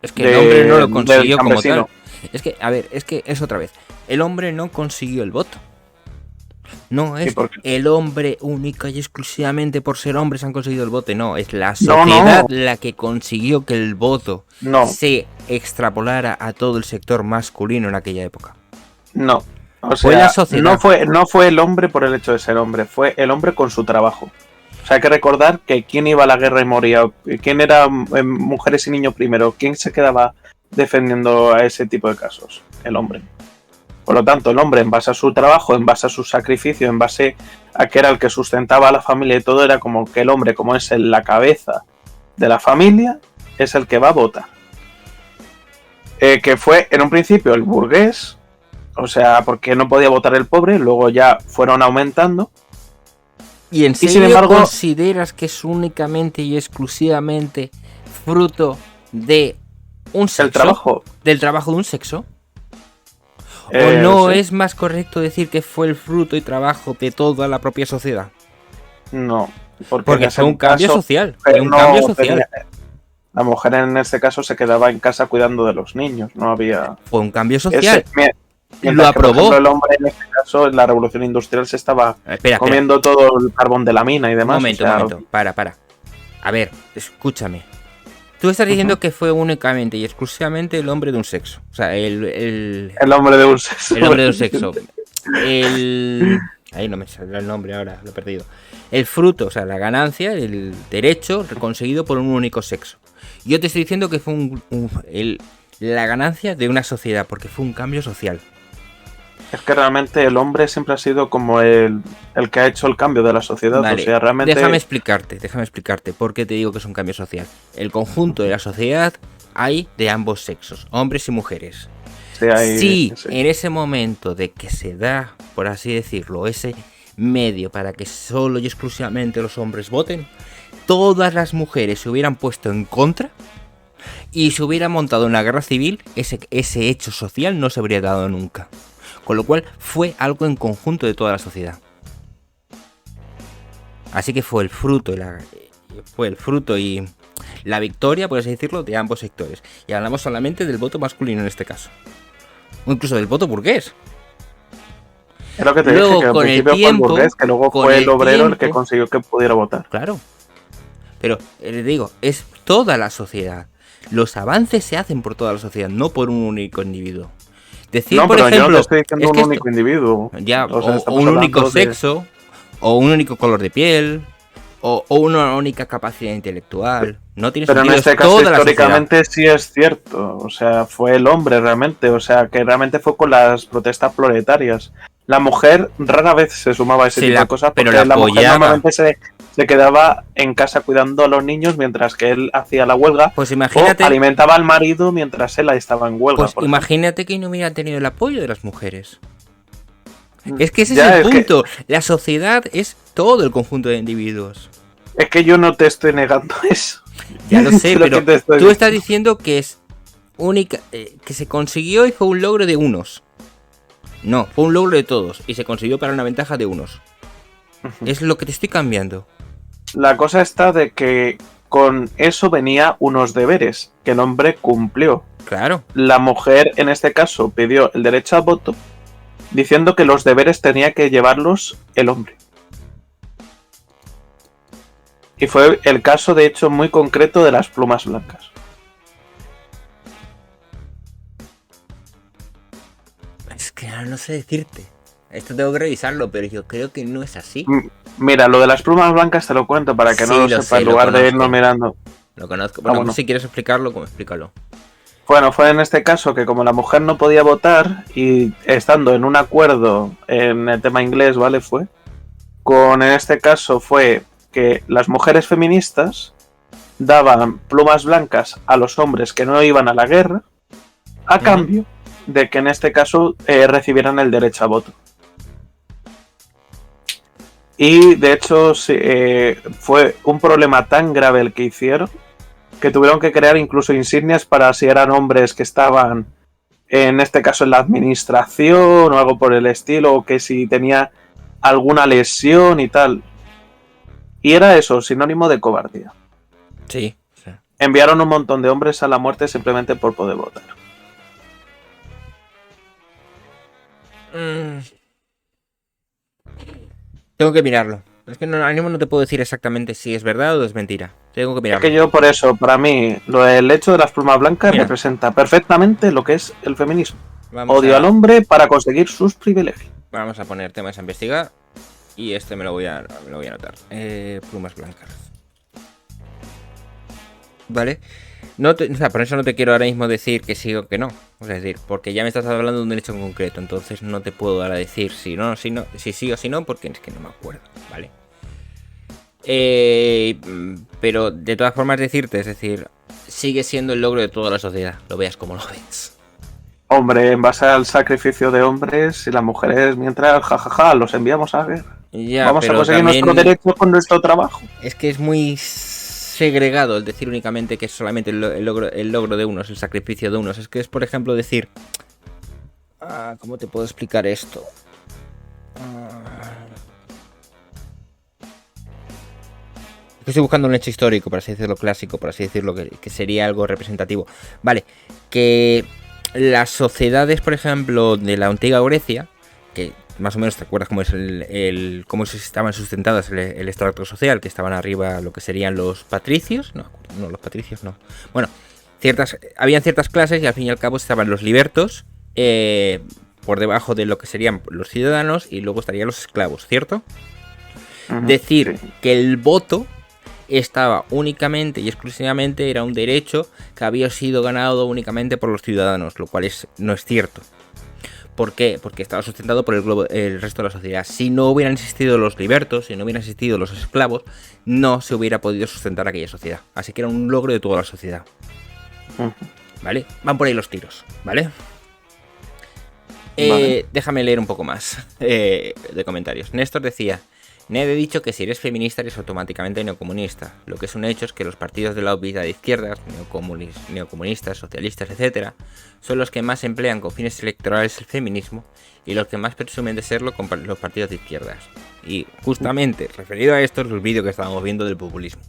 Es que el hombre no lo consiguió como tal. Es que, a ver, es otra vez. El hombre no consiguió el voto. No es el hombre única y exclusivamente por ser hombres han conseguido el voto. No, es la sociedad la que consiguió que el voto se extrapolara a todo el sector masculino en aquella época.
No, o sea, fue la sociedad. No fue el hombre por el hecho de ser hombre, fue el hombre con su trabajo. O sea, hay que recordar que quién iba a la guerra y moría, quién era mujeres y niños primero, quién se quedaba defendiendo a ese tipo de casos, el hombre. Por lo tanto, el hombre, en base a su trabajo, en base a su sacrificio, en base a que era el que sustentaba a la familia y todo, era como que el hombre, como es la cabeza de la familia, es el que va a votar. Que fue, en un principio, el burgués, o sea, porque no podía votar el pobre, luego ya fueron aumentando.
¿Y en serio sin embargo, consideras que es únicamente y exclusivamente fruto de un sexo? ¿Del trabajo de un sexo? ¿O no es más correcto decir que fue el fruto y trabajo de toda la propia sociedad?
No,
porque fue un cambio social.
La mujer en este caso se quedaba en casa cuidando de los niños, no había...
Fue un cambio social.
Lo aprobó. Por ejemplo, el hombre en este caso, en la revolución industrial, se estaba comiendo todo el carbón de la mina y demás.
Un momento, para. A ver, escúchame. Tú estás diciendo que fue únicamente y exclusivamente el hombre de un sexo. O sea, el
hombre de un sexo.
El hombre de un sexo. Ahí no me saldrá el nombre ahora, lo he perdido. El fruto, o sea, la ganancia, el derecho conseguido por un único sexo. Yo te estoy diciendo que fue la ganancia de una sociedad, porque fue un cambio social.
Es que realmente el hombre siempre ha sido como el que ha hecho el cambio de la sociedad.
Vale,
o sea, realmente...
déjame explicarte por qué te digo que es un cambio social. El conjunto de la sociedad hay de ambos sexos, hombres y mujeres. Sí, en ese momento de que se da, por así decirlo, ese medio para que solo y exclusivamente los hombres voten, todas las mujeres se hubieran puesto en contra y se hubiera montado una guerra civil, ese hecho social no se habría dado nunca. Con lo cual fue algo en conjunto de toda la sociedad. Así que fue el fruto y la victoria, por así decirlo, de ambos sectores. Y hablamos solamente del voto masculino en este caso. O incluso del voto burgués.
Es lo que te
Luego,
dije, que al
con el
principio fue el
tiempo,
burgués, que luego
con
fue
el
el obrero el que
tiempo-
consiguió que pudiera votar.
Claro. Pero, les digo, es toda la sociedad. Los avances se hacen por toda la sociedad, no por un único individuo. Decir,
No,
por
pero yo no
ejemplo,
te estoy diciendo
es
un
que
único individuo.
ya,
O sea,
o
estamos
un único
hablando de-
sexo, o un único color de piel, o una única capacidad intelectual. No tiene
Pero en
sentido,
este
es
caso,
toda la sociedad.
históricamente sí es cierto. O sea, fue el hombre realmente. O sea, que realmente fue con las protestas proletarias. La mujer rara vez se sumaba a ese
Se
tipo
la-
de cosas
pero
porque
la
la mujer
apoyaba.
normalmente se quedaba en casa cuidando a los niños mientras que él hacía la huelga.
Pues imagínate,
O alimentaba al marido mientras él estaba en huelga.
pues
por
imagínate que no hubiera tenido el apoyo de las mujeres. Es que ese
Ya,
es el
es que-
punto. La sociedad es todo el conjunto de individuos.
Es que yo no te estoy negando eso.
Ya lo sé,
Es lo
pero
que te estoy
tú estás diciendo que es única, que se consiguió y fue un logro de unos. No, fue un logro de todos y se consiguió para una ventaja de unos. Es lo que te estoy cambiando.
La cosa está de que con eso venía unos deberes que el hombre cumplió.
Claro.
La mujer, en este caso, pidió el derecho al voto, diciendo que los deberes tenía que llevarlos el hombre. Y fue el caso, de hecho, muy concreto de las plumas blancas.
Es que ahora no sé decirte. Esto tengo que revisarlo, pero yo creo que no es así.
Mira, lo de las plumas blancas te lo cuento para que
Sí,
no lo
lo
sepa,
sé,
en
lo
lugar de
conozco.
irnos mirando.
Lo conozco. Bueno,
bueno.
si quieres explicarlo, como explícalo.
Bueno, fue en este caso que como la mujer no podía votar y estando en un acuerdo en el tema inglés, ¿vale? En este caso fue que las mujeres feministas daban plumas blancas a los hombres que no iban a la guerra a cambio de que en este caso recibieran el derecho a voto. Y de hecho fue un problema tan grave el que hicieron que tuvieron que crear incluso insignias para si eran hombres que estaban, en este caso, en la administración o algo por el estilo, o que si tenía alguna lesión y tal. Y era eso, sinónimo de cobardía.
Sí.
Enviaron un montón de hombres a la muerte simplemente por poder votar.
Tengo que mirarlo. Es que ahora mismo no te puedo decir exactamente si es verdad o es mentira. Tengo que
Es
mirarlo.
que yo por eso, para mí, el hecho de las plumas blancas
Mira.
representa perfectamente lo que es el feminismo.
Vamos
Odio al hombre para conseguir sus privilegios.
Vamos a poner temas a investigar. Y este me lo voy a anotar. Plumas blancas. ¿Vale? O sea, por eso no te quiero ahora mismo decir que sí o que no. Es decir, porque ya me estás hablando de un derecho en concreto. Entonces no te puedo ahora decir si sí o si no, porque es que no me acuerdo. ¿Vale? Pero de todas formas decirte, es decir, sigue siendo el logro de toda la sociedad. Lo veas como lo ves.
Hombre, en base al sacrificio de hombres y las mujeres, mientras, jajaja, los enviamos a la guerra.
Ya,
Vamos a
pero
conseguir
también
nuestro derecho con nuestro trabajo.
es que es muy segregado el decir únicamente que es solamente el logro de unos, el sacrificio de unos. Es que es, por ejemplo, decir... ¿cómo te puedo explicar esto? Estoy buscando un hecho histórico, por así decirlo, clásico, por así decirlo, que sería algo representativo. Vale, que las sociedades, por ejemplo, de la antigua Grecia, que más o menos te acuerdas cómo es cómo estaban sustentadas el estrato social, que estaban arriba lo que serían los patricios, no, los patricios no. Bueno, habían ciertas clases y al fin y al cabo estaban los libertos por debajo de lo que serían los ciudadanos y luego estarían los esclavos, ¿cierto? Decir
Sí.
que el voto estaba únicamente y exclusivamente, era un derecho que había sido ganado únicamente por los ciudadanos, lo cual no es cierto. ¿Por qué? Porque estaba sustentado por el resto de la sociedad. Si no hubieran existido los libertos, si no hubieran existido los esclavos, no se hubiera podido sustentar aquella sociedad. Así que era un logro de toda la sociedad. ¿Vale? Van por ahí los tiros, ¿vale?
Vale.
Déjame leer un poco más de comentarios. Néstor decía Nadie ha dicho que si eres feminista eres automáticamente neocomunista. Lo que es un hecho es que los partidos de la órbita de izquierdas, neocomunistas, socialistas, etc., son los que más emplean con fines electorales el feminismo y los que más presumen de serlo con los partidos de izquierdas. Y justamente, referido a esto, es el vídeo que estábamos viendo del populismo.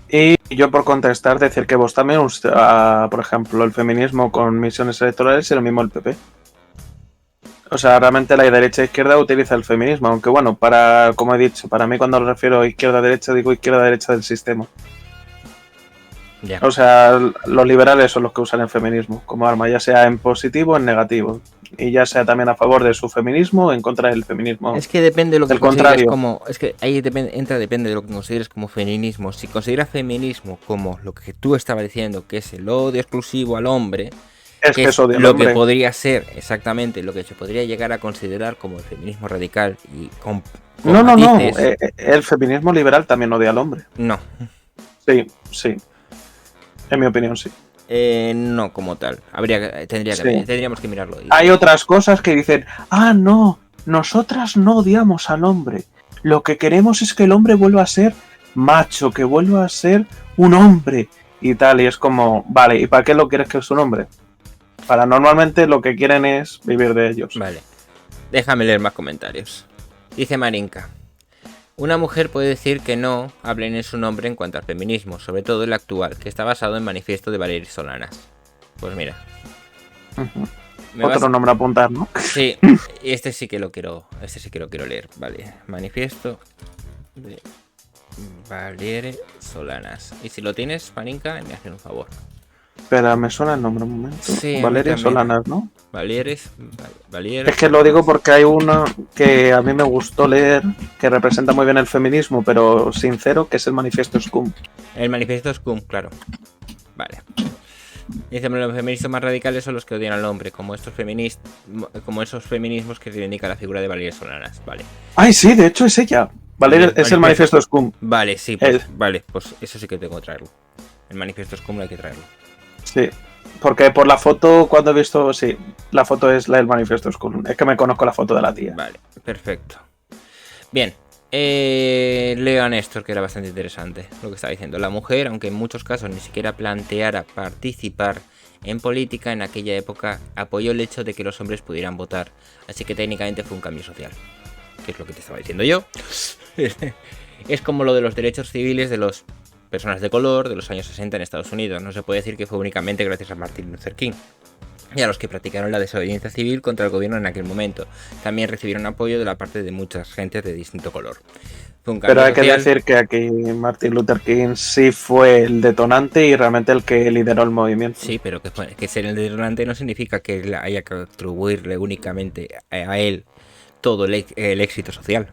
Y yo por contestar, decir que vos también, por ejemplo, el feminismo con misiones electorales es lo mismo el PP. O sea, realmente la derecha e izquierda utiliza el feminismo, aunque bueno, como he dicho, para mí cuando lo refiero a izquierda-derecha, digo izquierda-derecha del sistema.
Ya.
O sea, los liberales son los que usan el feminismo como arma, ya sea en positivo o en negativo. Y ya sea también a favor de su feminismo o en contra del feminismo.
Es que depende de lo que consideres
contrario.
como... Es que ahí depende de lo que consideres como feminismo. Si consideras feminismo como lo que tú estabas diciendo, que es el odio exclusivo al hombre...
Es que es odio al
lo
hombre.
que podría ser exactamente lo que se podría llegar a considerar como el feminismo radical y con
No.
matices.
El feminismo liberal también odia al hombre.
No.
Sí. En mi opinión, sí.
No como tal. Tendríamos que mirarlo.
Hay otras cosas que dicen, no, nosotras no odiamos al hombre. Lo que queremos es que el hombre vuelva a ser macho, que vuelva a ser un hombre y tal. Y es como, vale, ¿y para qué lo quieres que es un hombre? Para normalmente lo que quieren es vivir de ellos.
Vale. Déjame leer más comentarios. Dice Marinka. Una mujer puede decir que no hablen en su nombre en cuanto al feminismo, sobre todo el actual, que está basado en Manifiesto de Valeria Solanas. Pues mira.
Otro nombre a apuntar, ¿no?
Sí, este sí que lo quiero leer. Vale, Manifiesto de Valeria Solanas. Y si lo tienes, Marinka, me hacen un favor.
Pero me suena el nombre un momento.
Sí,
Valeria Solanas, ¿no?
Valeria.
Es que lo digo porque hay uno que a mí me gustó leer, que representa muy bien el feminismo, pero sincero, que es el Manifiesto Scum.
El Manifiesto Scum, claro. Vale. Dice, los feministas más radicales son los que odian al hombre, como esos feminismos que reivindican la figura de Valeria Solanas. Vale.
¡Ay, sí! De hecho es ella. Valeria es el Manifiesto Scum.
Vale, sí, pues eso sí que tengo que traerlo. El Manifiesto Scum hay que traerlo.
Sí, porque por la foto, cuando he visto, sí, la foto es la del Manifiesto Scum. Es que me conozco la foto de la tía.
Vale, perfecto. Bien, leo a Néstor, que era bastante interesante lo que estaba diciendo. La mujer, aunque en muchos casos ni siquiera planteara participar en política, en aquella época apoyó el hecho de que los hombres pudieran votar. Así que técnicamente fue un cambio social. Que es lo que te estaba diciendo yo. Es como lo de los derechos civiles de los personas de color de los años 60 en Estados Unidos. No se puede decir que fue únicamente gracias a Martin Luther King y a los que practicaron la desobediencia civil contra el gobierno en aquel momento. También recibieron apoyo de la parte de muchas gentes de distinto color.
Pero hay que decir que aquí Martin Luther King sí fue el detonante y realmente el que lideró el movimiento.
Sí, pero que ser el detonante no significa que haya que atribuirle únicamente a él todo el éxito social.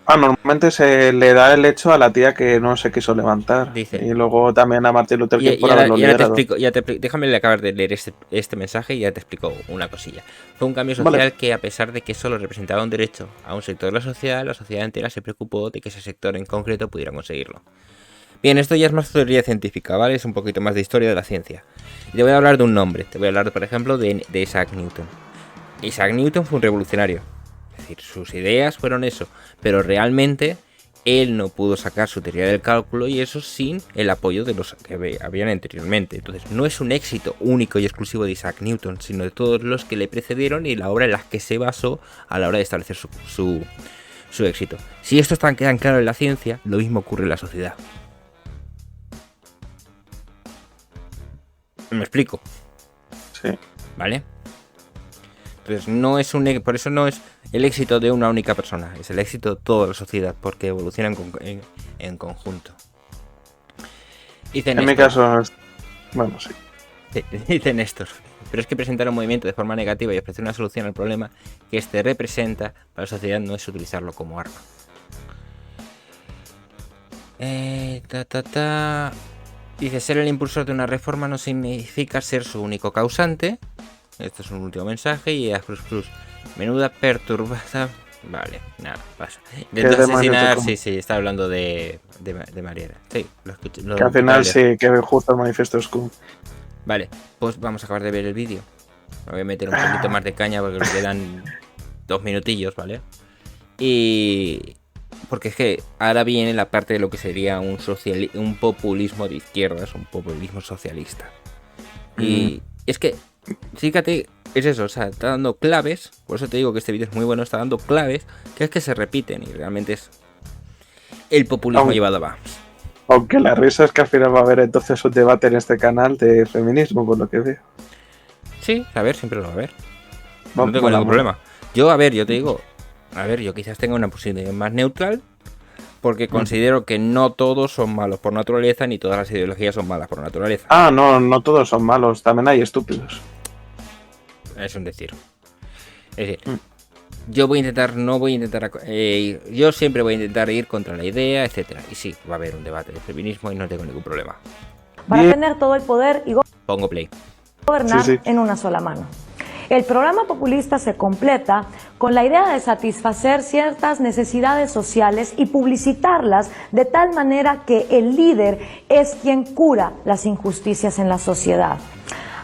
Normalmente se le da el hecho a la tía que no se quiso levantar.
Dice.
Y luego también a Martin Luther King por haberlo liderado.
Déjame acabar de leer este mensaje y ya te explico una cosilla. Fue un cambio social que, a pesar de que solo representaba un derecho a un sector de la sociedad entera se preocupó de que ese sector en concreto pudiera conseguirlo. Bien, esto ya es más teoría científica, ¿vale? Es un poquito más de historia de la ciencia. Y te voy a hablar de un nombre. Te voy a hablar, por ejemplo, de Isaac Newton. Isaac Newton fue un revolucionario. Es decir, sus ideas fueron eso, pero realmente él no pudo sacar su teoría del cálculo y eso sin el apoyo de los que habían anteriormente. Entonces no es un éxito único y exclusivo de Isaac Newton, sino de todos los que le precedieron y la obra en la que se basó a la hora de establecer su éxito. Si esto está quedan claro en la ciencia, lo mismo ocurre en la sociedad. ¿Me explico?
Sí.
¿Vale? Entonces por eso no es el éxito de una única persona, es el éxito de toda la sociedad, porque evolucionan en conjunto.
En mi caso, bueno, sí.
Dice Néstor, pero es que presentar un movimiento de forma negativa y ofrecer una solución al problema que este representa para la sociedad no es utilizarlo como arma. Dice, ser el impulsor de una reforma no significa ser su único causante. Esto es un último mensaje y A++. Menuda perturbada. Vale, nada, pasa. Intentó asesinar, sí, está hablando de Mariela. Sí, lo escuché.
Que al final sí, que justo el Manifiesto Scum.
Vale, pues vamos a acabar de ver el vídeo. Me voy a meter un poquito más de caña porque nos quedan 2 minutillos, ¿vale? Y porque es que ahora viene la parte de lo que sería un populismo de izquierdas, un populismo socialista. Y es que, fíjate, es eso, o sea, está dando claves, por eso te digo que este vídeo es muy bueno, está dando claves que es que se repiten y realmente es el populismo llevado a más.
Aunque la risa es que al final va a haber entonces un debate en este canal de feminismo, por lo que veo.
Sí, a ver, siempre lo va a haber. No tengo ningún problema. Yo te digo, yo quizás tenga una posición más neutral, porque considero que no todos son malos por naturaleza, ni todas las ideologías son malas por naturaleza.
No todos son malos, también hay estúpidos.
Es un decir. Es decir, yo yo siempre voy a intentar ir contra la idea, etcétera. Y sí, va a haber un debate de feminismo y no tengo ningún problema.
Para tener todo el poder y
pongo play.
Gobernar en una sola mano. El programa populista se completa con la idea de satisfacer ciertas necesidades sociales y publicitarlas de tal manera que el líder es quien cura las injusticias en la sociedad.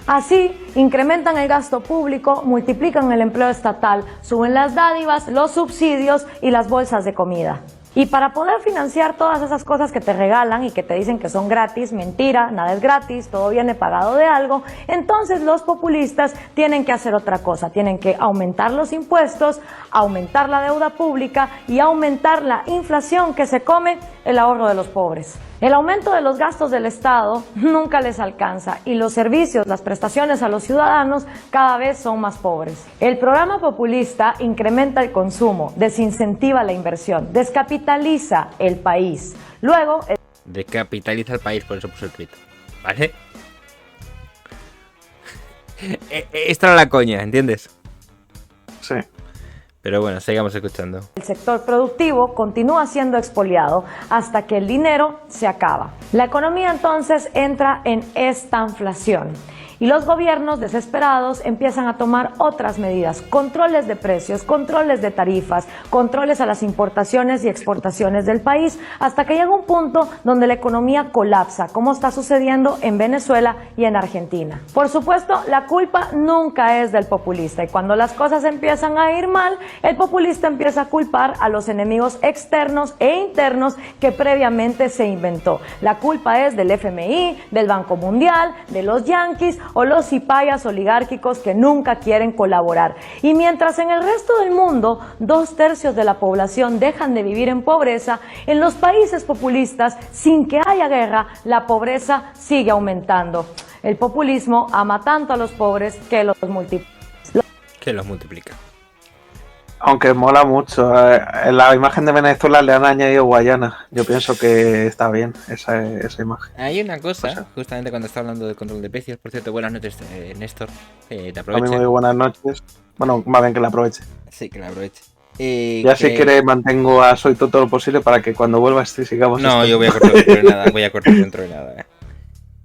Así, incrementan el gasto público, multiplican el empleo estatal, suben las dádivas, los subsidios y las bolsas de comida. Y para poder financiar todas esas cosas que te regalan y que te dicen que son gratis, mentira, nada es gratis, todo viene pagado de algo, entonces los populistas tienen que hacer otra cosa, tienen que aumentar los impuestos, aumentar la deuda pública y aumentar la inflación que se come el ahorro de los pobres. El aumento de los gastos del Estado nunca les alcanza y los servicios, las prestaciones a los ciudadanos cada vez son más pobres. El programa populista incrementa el consumo, desincentiva la inversión, descapitaliza el país. Luego...
Descapitaliza el país, por eso puse el tweet. ¿Vale? Esta era la coña, ¿entiendes?
Sí.
Pero bueno, sigamos escuchando.
El sector productivo continúa siendo expoliado hasta que el dinero se acaba. La economía entonces entra en estanflación. Y los gobiernos desesperados empiezan a tomar otras medidas, controles de precios, controles de tarifas, controles a las importaciones y exportaciones del país, hasta que llega un punto donde la economía colapsa, como está sucediendo en Venezuela y en Argentina. Por supuesto, la culpa nunca es del populista y cuando las cosas empiezan a ir mal, el populista empieza a culpar a los enemigos externos e internos que previamente se inventó. La culpa es del FMI, del Banco Mundial, de los yanquis o los cipayas oligárquicos que nunca quieren colaborar. Y mientras en el resto del mundo 2/3 de la población dejan de vivir en pobreza, en los países populistas, sin que haya guerra, la pobreza sigue aumentando. El populismo ama tanto a los pobres que los multiplica.
Aunque mola mucho. En la imagen de Venezuela le han añadido Guayana. Yo pienso que está bien esa imagen.
Hay una cosa, justamente cuando está hablando de control de precios. Por cierto, buenas noches, Néstor. Te aproveche.
A mí muy buenas noches. Bueno, más bien que la aproveche.
Sí, que la aproveche.
Ya si quiere mantengo a Soy todo lo posible para que cuando vuelva sigamos.
No, yo voy a cortar dentro de nada. Voy a cortar dentro de nada.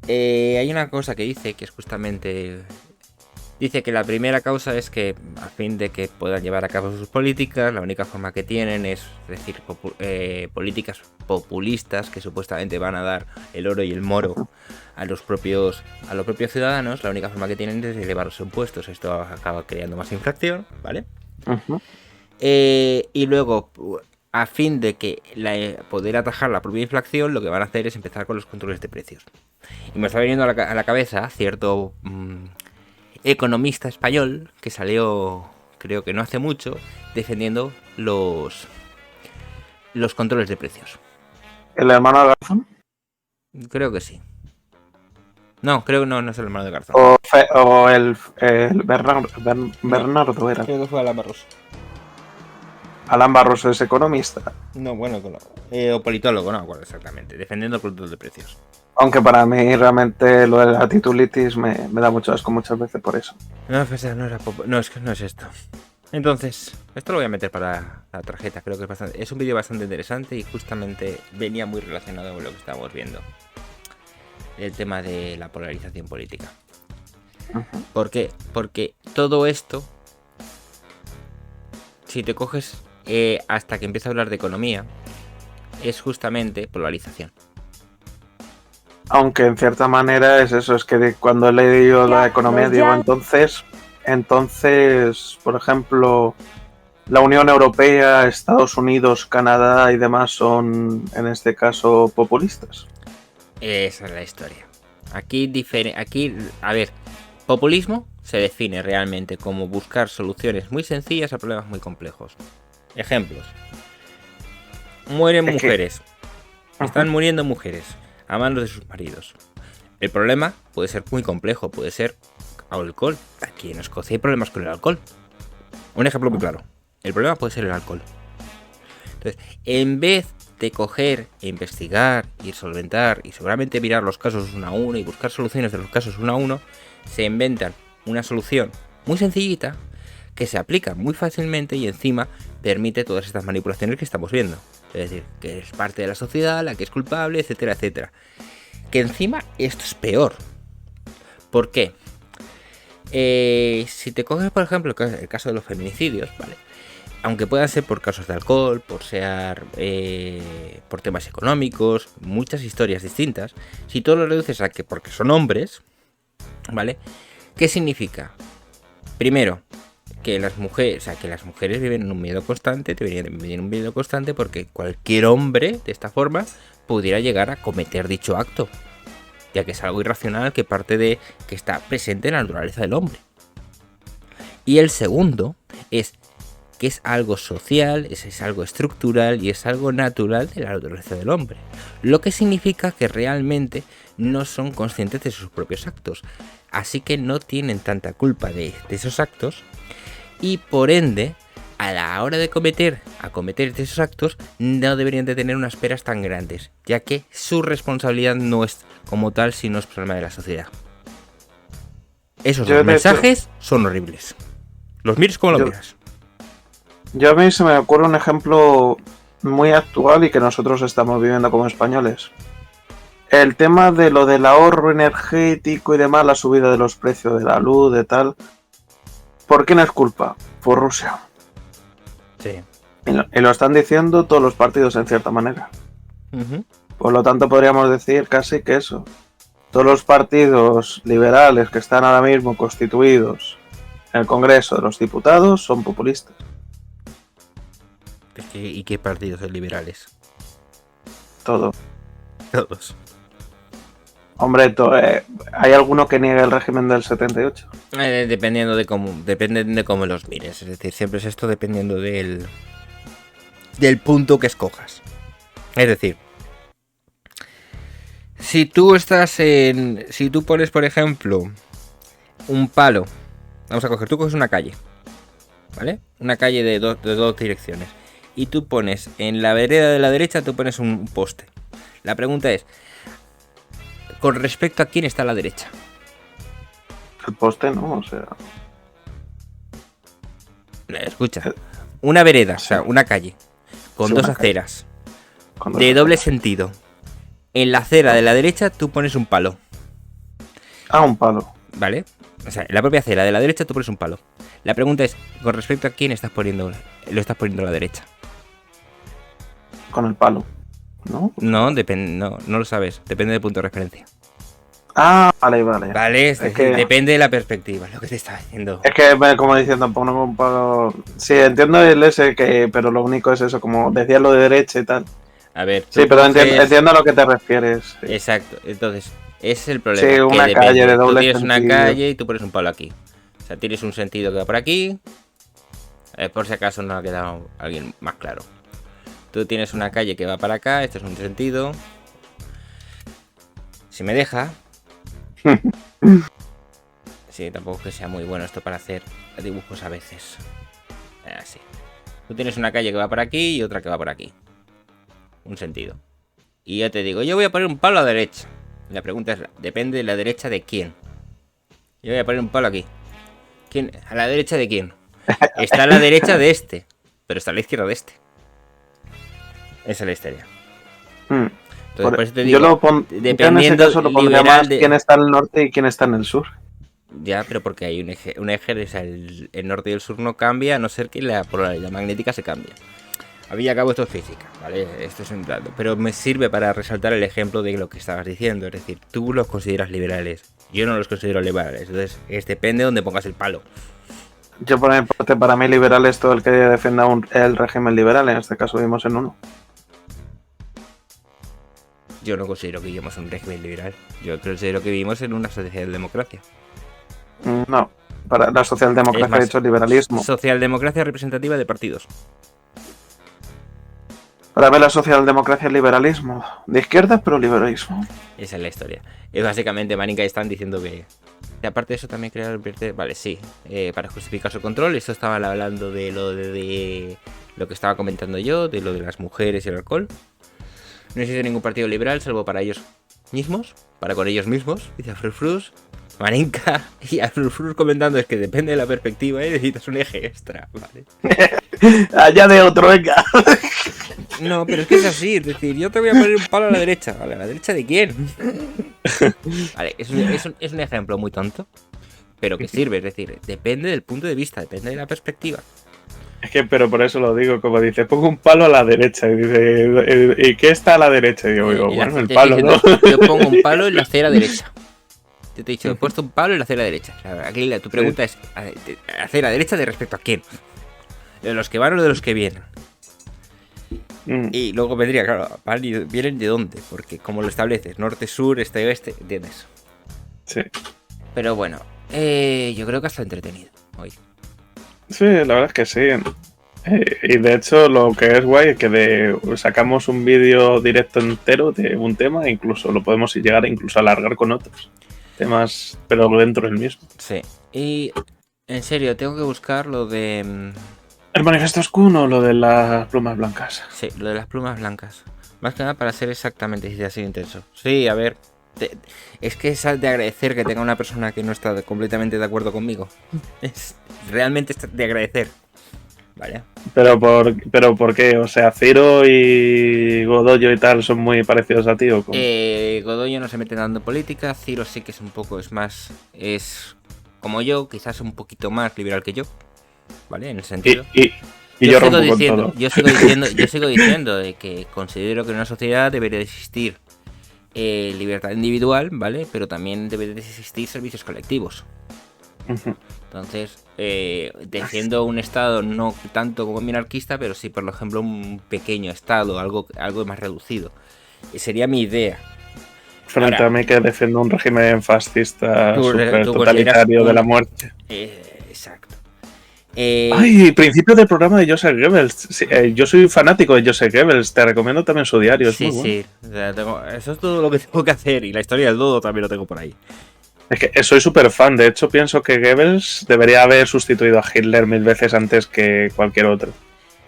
Hay una cosa que dice que es justamente... Dice que la primera causa es que, a fin de que puedan llevar a cabo sus políticas, la única forma que tienen es decir políticas populistas que supuestamente van a dar el oro y el moro a los propios ciudadanos. La única forma que tienen es elevar los impuestos. Esto acaba creando más inflación, ¿vale? Y luego, a fin de que poder atajar la propia inflación, lo que van a hacer es empezar con los controles de precios. Y me está viniendo a la cabeza cierto... economista español que salió, creo que no hace mucho, defendiendo los controles de precios.
¿El hermano de Garzón?
Creo que sí. No, creo que no es el hermano de Garzón.
O el Bernardo era.
Creo que fue Alan Barroso.
Alan Barroso es economista.
No, bueno, o politólogo, no me acuerdo exactamente. Defendiendo el control de precios.
Aunque para mí realmente lo de la titulitis me da mucho asco muchas veces por eso.
No, pues no es esto. Entonces, esto lo voy a meter para la tarjeta. Creo que es un vídeo bastante interesante y justamente venía muy relacionado con lo que estábamos viendo. El tema de la polarización política. ¿Por qué? Porque todo esto, si te coges hasta que empieza a hablar de economía, es justamente polarización.
Aunque en cierta manera es eso, es que cuando he leído la economía digo, entonces, por ejemplo, la Unión Europea, Estados Unidos, Canadá y demás son, en este caso, populistas.
Esa es la historia. Aquí, a ver, populismo se define realmente como buscar soluciones muy sencillas a problemas muy complejos. Ejemplos. Mueren mujeres. Están muriendo mujeres a manos de sus maridos. El problema puede ser muy complejo, puede ser alcohol. Aquí en Escocia hay problemas con el alcohol. Un ejemplo muy claro. El problema puede ser el alcohol. Entonces, en vez de coger e investigar y solventar y seguramente mirar los casos uno a uno y buscar soluciones de los casos uno a uno, se inventan una solución muy sencillita que se aplica muy fácilmente y encima permite todas estas manipulaciones que estamos viendo. Es decir, que es parte de la sociedad, la que es culpable, etcétera, etcétera. Que encima esto es peor. ¿Por qué? Si te coges, por ejemplo, el caso de los feminicidios, ¿vale? Aunque puedan ser por casos de alcohol, por temas económicos, muchas historias distintas, si tú lo reduces a que porque son hombres, ¿vale? ¿Qué significa? Primero, que las mujeres viven en un miedo constante, deberían vivir en un miedo constante porque cualquier hombre de esta forma pudiera llegar a cometer dicho acto, ya que es algo irracional que parte de que está presente en la naturaleza del hombre. Y el segundo es que es algo social, es algo estructural y es algo natural de la naturaleza del hombre. Lo que significa que realmente no son conscientes de sus propios actos. Así que no tienen tanta culpa de esos actos y por ende, a la hora de cometer esos actos, no deberían de tener unas penas tan grandes, ya que su responsabilidad no es como tal, sino es problema de la sociedad. Esos dos mensajes son horribles. Los mires como los miras.
Yo a mí se me ocurre un ejemplo muy actual y que nosotros estamos viviendo como españoles. El tema de lo del ahorro energético y demás, la subida de los precios de la luz, de tal. ¿Por quién es culpa? Por Rusia.
Sí.
Y lo están diciendo todos los partidos en cierta manera. Por lo tanto podríamos decir casi que eso. Todos los partidos liberales que están ahora mismo constituidos en el Congreso de los Diputados son populistas.
¿Y qué partidos son liberales?
Todos.
Hombre,
¿hay alguno que niegue el régimen del 78?
Depende de cómo los mires. Es decir, siempre es esto dependiendo del punto que escojas. Es decir, si tú pones, por ejemplo, un palo. Vamos a coger, tú coges una calle, ¿vale? Una calle de dos direcciones. Y tú pones en la vereda de la derecha, tú pones un poste. La pregunta es, con respecto a quién está a la derecha.
El poste, ¿no? O sea...
Escucha, una vereda, sí. O sea, una calle, con sí, dos aceras, de doble sentido. En la acera de la derecha tú pones un palo.
Un palo.
¿Vale? O sea, en la propia acera de la derecha tú pones un palo. La pregunta es, con respecto a quién lo estás poniendo a la derecha.
Con el palo, ¿no?
No lo sabes, depende del punto de referencia.
Vale.
Vale, es decir, que... depende de la perspectiva, es lo que te está diciendo.
Es que, como diciendo, pongo un palo... Sí, entiendo el ese, pero lo único es eso, como decías lo de derecha y tal.
A ver...
Sí, pero entiendo a lo que te refieres. Sí.
Exacto, entonces, ese es el problema.
Sí, una calle de doble sentido.
Tú tienes una calle y tú pones un palo aquí. O sea, tienes un sentido que va por aquí. Por si acaso no ha quedado alguien más claro. Tú tienes una calle que va para acá, este es un sentido. Si me deja... Sí, tampoco es que sea muy bueno esto para hacer dibujos a veces. Así. Tú tienes una calle que va por aquí y otra que va por aquí. Un sentido. Y yo te digo, yo voy a poner un palo a la derecha. La pregunta es, depende de la derecha de quién. Yo voy a poner un palo aquí. ¿Quién? ¿A la derecha de quién? Está a la derecha de este, pero está a la izquierda de este. Esa es la historia. Entonces, por eso te digo,
dependiendo en ese caso lo pondría más quién está en el norte y quién está en el sur.
Ya, pero porque hay un eje, o sea, el norte y el sur no cambia, a no ser que la polaridad magnética se cambie. Al fin y al cabo esto es física, ¿vale? Esto es un dato, pero me sirve para resaltar el ejemplo de lo que estabas diciendo. Es decir, tú los consideras liberales, yo no los considero liberales. Entonces, depende de dónde pongas el palo.
Yo, por ejemplo, para mí liberal es todo el que defienda el régimen liberal, en este caso vivimos en uno.
Yo no considero que vivimos en un régimen liberal. Yo considero que vivimos en una socialdemocracia.
No, para la socialdemocracia ha dicho liberalismo.
Socialdemocracia representativa de partidos.
Para ver la socialdemocracia es liberalismo. De izquierda, pero liberalismo.
Esa es la historia. Es básicamente Marinka están diciendo que... Y aparte de eso también crearon... Vale, sí. Para justificar su control. Esto estaban hablando de lo que estaba comentando yo, de lo de las mujeres y el alcohol. No existe ningún partido liberal salvo para ellos mismos. Para con ellos mismos. Dice Frufrus. Marinka y Frufrus comentando es que depende de la perspectiva, necesitas un eje extra, ¿vale?
Allá de otro, venga.
No, pero es que es así, es decir, yo te voy a poner un palo a la derecha. ¿Vale? ¿A la derecha de quién? Vale, es un ejemplo muy tonto, pero que sirve, es decir, depende del punto de vista, depende de la perspectiva.
Es que, pero por eso lo digo, como dice, pongo un palo a la derecha. Y dice, ¿y qué está a la derecha? Y digo, bueno, el palo, ¿no?
Yo pongo un palo en la acera derecha. Yo te he dicho, he puesto un palo en la acera derecha. O sea, aquí tu pregunta es, ¿acera derecha de respecto a quién? ¿De los que van o de los que vienen? Y luego vendría, claro, ¿vienen de dónde? Porque como lo estableces, norte, sur, este, oeste, ¿entiendes?
Sí.
Pero bueno, yo creo que está entretenido hoy.
Sí, la verdad es que sí. Y de hecho lo que es guay es que sacamos un vídeo directo entero de un tema e incluso lo podemos llegar a incluso alargar con otros temas, pero dentro del mismo.
Sí. Y en serio, tengo que buscar lo de...
¿El manifiesto Skun o lo de las plumas blancas?
Sí, lo de las plumas blancas. Más que nada para ser exactamente así intenso. Sí, a ver. Es que es de agradecer que tenga una persona que no está completamente de acuerdo conmigo. Es realmente de agradecer. Vale.
Pero ¿por qué? O sea, Ciro y Godoyo y tal son muy parecidos a ti, ¿o cómo?
Godoyo no se mete dando política. Ciro sí que es un poco, es como yo, quizás un poquito más liberal que yo. ¿Vale? En el sentido.
Y yo rompo con todo.
Yo sigo diciendo de que considero que en una sociedad debería de existir libertad individual, ¿vale? Pero también debe de existir servicios colectivos. Entonces, defiendo un estado no tanto como minarquista, pero sí, por ejemplo, un pequeño estado, algo más reducido. Sería mi idea.
Frente
Ahora,
a mí que defiendo un régimen fascista super totalitario de la muerte.
Exacto.
¡Ay! Principio del programa de Joseph Goebbels. Sí, yo soy fanático de Joseph Goebbels. Te recomiendo también su diario. Es muy bueno.
Sí. O sea, eso es todo lo que tengo que hacer. Y la historia del dodo también lo tengo por ahí.
Es que soy súper fan. De hecho, pienso que Goebbels debería haber sustituido a Hitler 1000 veces antes que cualquier otro.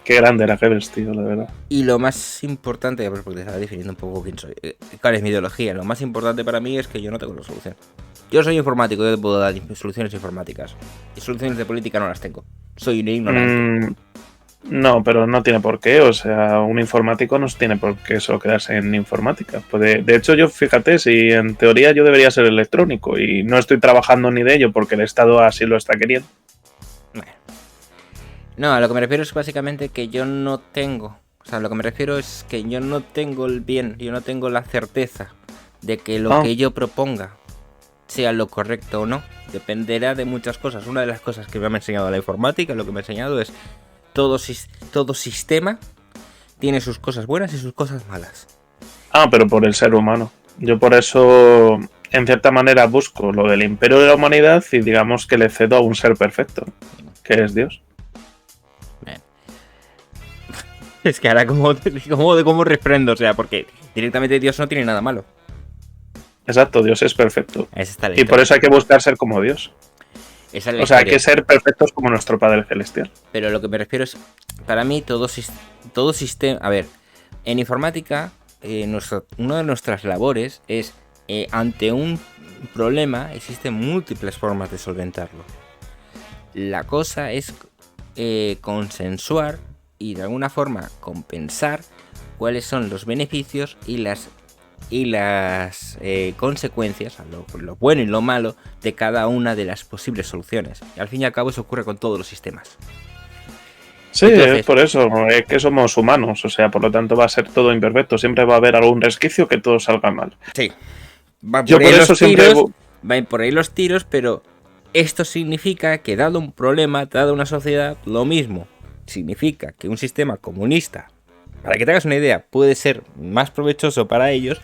Qué grande era Goebbels, tío, la verdad.
Y lo más importante, porque te estaba definiendo un poco quién soy, cuál es mi ideología. Lo más importante para mí es que yo no tengo la solución. Yo soy informático, yo te puedo dar soluciones informáticas. Y soluciones de política no las tengo. Soy un ignorante.
No, pero no tiene por qué. O sea, un informático no tiene por qué solo quedarse en informática. De hecho, yo, fíjate, si en teoría yo debería ser electrónico y no estoy trabajando ni de ello porque el Estado así lo está queriendo.
Bueno. No, a lo que me refiero es básicamente que yo no tengo... O sea, lo que me refiero es que yo no tengo el bien, yo no tengo la certeza de que lo que yo proponga sea lo correcto o no. Dependerá de muchas cosas. Una de las cosas que me ha enseñado la informática, lo que me ha enseñado es todo sistema tiene sus cosas buenas y sus cosas malas.
Pero por el ser humano. Yo por eso, en cierta manera, busco lo del imperio de la humanidad y digamos que le cedo a un ser perfecto, que es Dios.
Bien. Es que ahora cómo refrendo, o sea, porque directamente Dios no tiene nada malo.
Exacto, Dios es perfecto.
Y
por eso hay que buscar ser como Dios. O sea, hay que ser perfectos como nuestro Padre Celestial.
Pero lo que me refiero es, para mí, todo sistema... A ver, en informática, una de nuestras labores es, ante un problema, existen múltiples formas de solventarlo. La cosa es consensuar y de alguna forma compensar cuáles son los beneficios y las consecuencias, lo bueno y lo malo de cada una de las posibles soluciones. Y al fin y al cabo eso ocurre con todos los sistemas.
Sí, entonces, es por eso, es que somos humanos, o sea, por lo tanto va a ser todo imperfecto, siempre va a haber algún resquicio que todo salga mal.
Sí. Van por ahí los tiros, pero Esto significa que dado un problema, dado una sociedad, lo mismo. Significa que un sistema comunista, para que te hagas una idea, puede ser más provechoso para ellos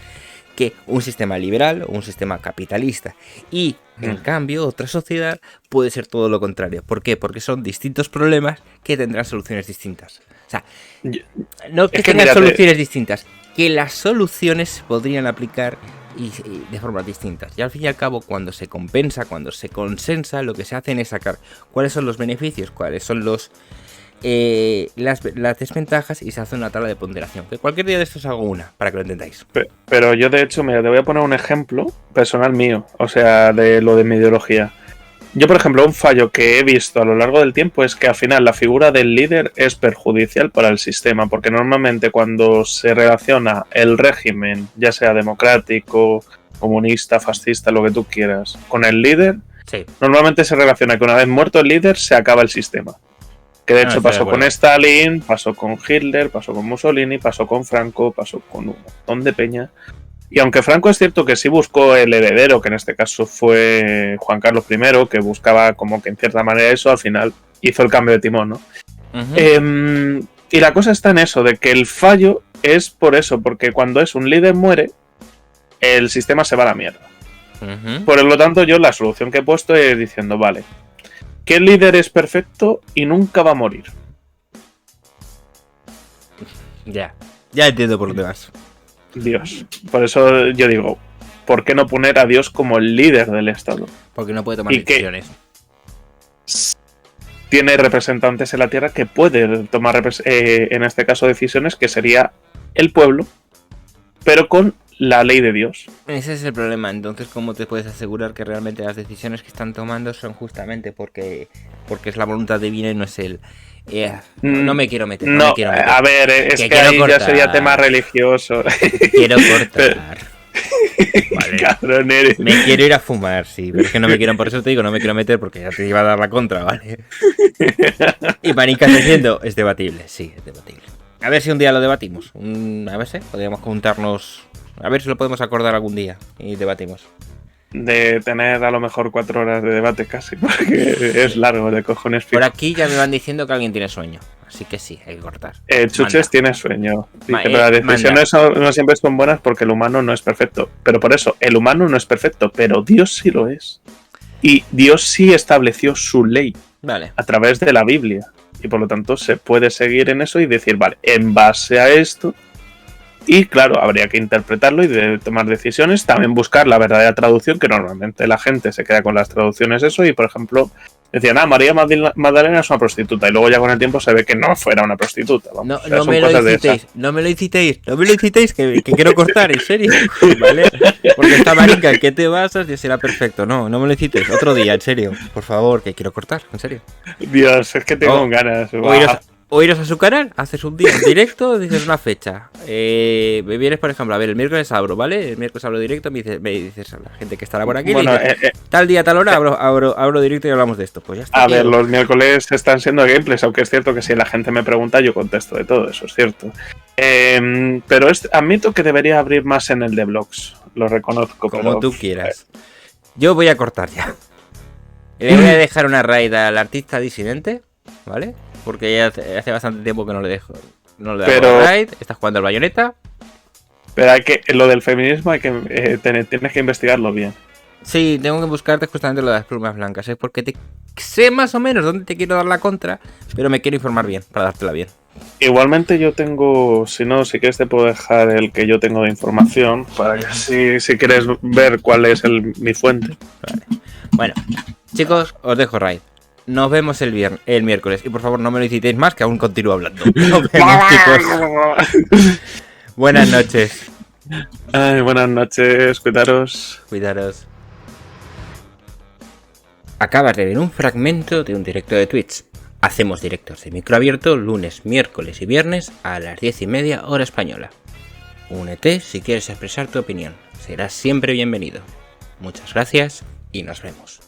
que un sistema liberal o un sistema capitalista. Y, en cambio, otra sociedad puede ser todo lo contrario. ¿Por qué? Porque son distintos problemas que tendrán soluciones distintas. O sea, no que tengan soluciones distintas, que las soluciones se podrían aplicar y de formas distintas. Y al fin y al cabo, cuando se compensa, cuando se consensa, lo que se hace es sacar cuáles son los beneficios, cuáles son las desventajas, y se hace una tabla de ponderación. Que cualquier día de estos hago una, para que lo entendáis.
Pero yo, de hecho, mira, te voy a poner un ejemplo personal mío, o sea, de lo de mi ideología. Yo, por ejemplo, un fallo que he visto a lo largo del tiempo es que al final la figura del líder es perjudicial para el sistema, porque normalmente cuando se relaciona el régimen, ya sea democrático, comunista, fascista, lo que tú quieras, con el líder,
sí,
normalmente se relaciona que una vez muerto el líder se acaba el sistema. Que de hecho pasó con Stalin, pasó con Hitler, pasó con Mussolini, pasó con Franco, pasó con un montón de peña. Y aunque Franco es cierto que sí buscó el heredero, que en este caso fue Juan Carlos I, que buscaba como que en cierta manera eso, al final hizo el cambio de timón, ¿no? Y la cosa está en eso, de que el fallo es por eso, porque cuando es un líder muere, el sistema se va a la mierda. Por lo tanto, yo la solución que he puesto es diciendo, vale, ¿qué líder es perfecto y nunca va a morir?
Ya entiendo por dónde vas.
Dios. Por eso yo digo, ¿por qué no poner a Dios como el líder del Estado?
Porque no puede tomar decisiones.
Tiene representantes en la tierra que puede tomar, en este caso, decisiones, que sería el pueblo, pero con la ley de Dios. Ese
es el problema. Entonces, ¿cómo te puedes asegurar que realmente las decisiones que están tomando son justamente porque es la voluntad divina y no es el... No me quiero meter. No me quiero meter.
A ver, es que ahí cortar. Ya sería tema religioso.
Quiero cortar. Vale.
Cabrón eres.
Me quiero ir a fumar, sí, pero es que no me quiero, por eso te digo, no me quiero meter porque ya te iba a dar la contra, ¿vale? Y Panica diciendo, es debatible, sí, es debatible. A ver si un día lo debatimos. A ver si podríamos juntarnos, a ver si lo podemos acordar algún día y debatimos.
De tener a lo mejor 4 horas de debate casi, porque es largo de cojones.
Por aquí ya me van diciendo que alguien tiene sueño, así que sí, hay que cortar.
Chuches tiene sueño, pero las decisiones no siempre son buenas porque el humano no es perfecto. Pero por eso, el humano no es perfecto, pero Dios sí lo es. Y Dios sí estableció su ley a través de la Biblia. Y por lo tanto se puede seguir en eso y decir, vale, en base a esto... Y claro, habría que interpretarlo y de tomar decisiones, también buscar la verdadera traducción, que normalmente la gente se queda con las traducciones eso, y por ejemplo, decían, María Magdalena es una prostituta, y luego ya con el tiempo se ve que no fuera una prostituta. Vamos,
no me lo incitéis, que quiero cortar, en serio, ¿vale? Porque esta marica, ¿qué te basas? Y será perfecto, no me lo incitéis, otro día, en serio, por favor, que quiero cortar, en serio.
Dios, es que tengo ganas.
O iros a su canal, haces un día en directo, dices una fecha. Me vienes, por ejemplo, a ver, el miércoles abro, ¿vale? El miércoles abro directo, me dices a la gente que estará por aquí. Bueno, dices, tal día, tal hora, abro directo y hablamos de esto. Pues ya está.
A ver, los miércoles están siendo gameplays, aunque es cierto que si la gente me pregunta, yo contesto de todo, eso es cierto. Pero admito que debería abrir más en el de blogs, lo reconozco.
Como tú quieras. Yo voy a cortar ya. Le voy a dejar una raid al artista disidente, ¿vale? Porque ya hace bastante tiempo que no le dejo. No le dejo raid, está jugando al Bayonetta.
Pero lo del feminismo hay que tienes que investigarlo bien.
Sí, tengo que buscarte justamente lo de las plumas blancas, ¿eh? Porque sé más o menos dónde te quiero dar la contra, pero me quiero informar bien, para dártela bien.
Igualmente yo tengo, si quieres te puedo dejar el que yo tengo de información, para que si quieres ver cuál es mi fuente.
Vale. Bueno, chicos, os dejo raid. Nos vemos el miércoles. Y por favor, no me lo incitéis más, que aún continúo hablando. Nos vemos, chicos. Buenas noches.
Ay, buenas noches. Cuidaros.
Acabas de ver un fragmento de un directo de Twitch. Hacemos directos de micro abierto lunes, miércoles y viernes a las 10:30 hora española. Únete si quieres expresar tu opinión. Serás siempre bienvenido. Muchas gracias y nos vemos.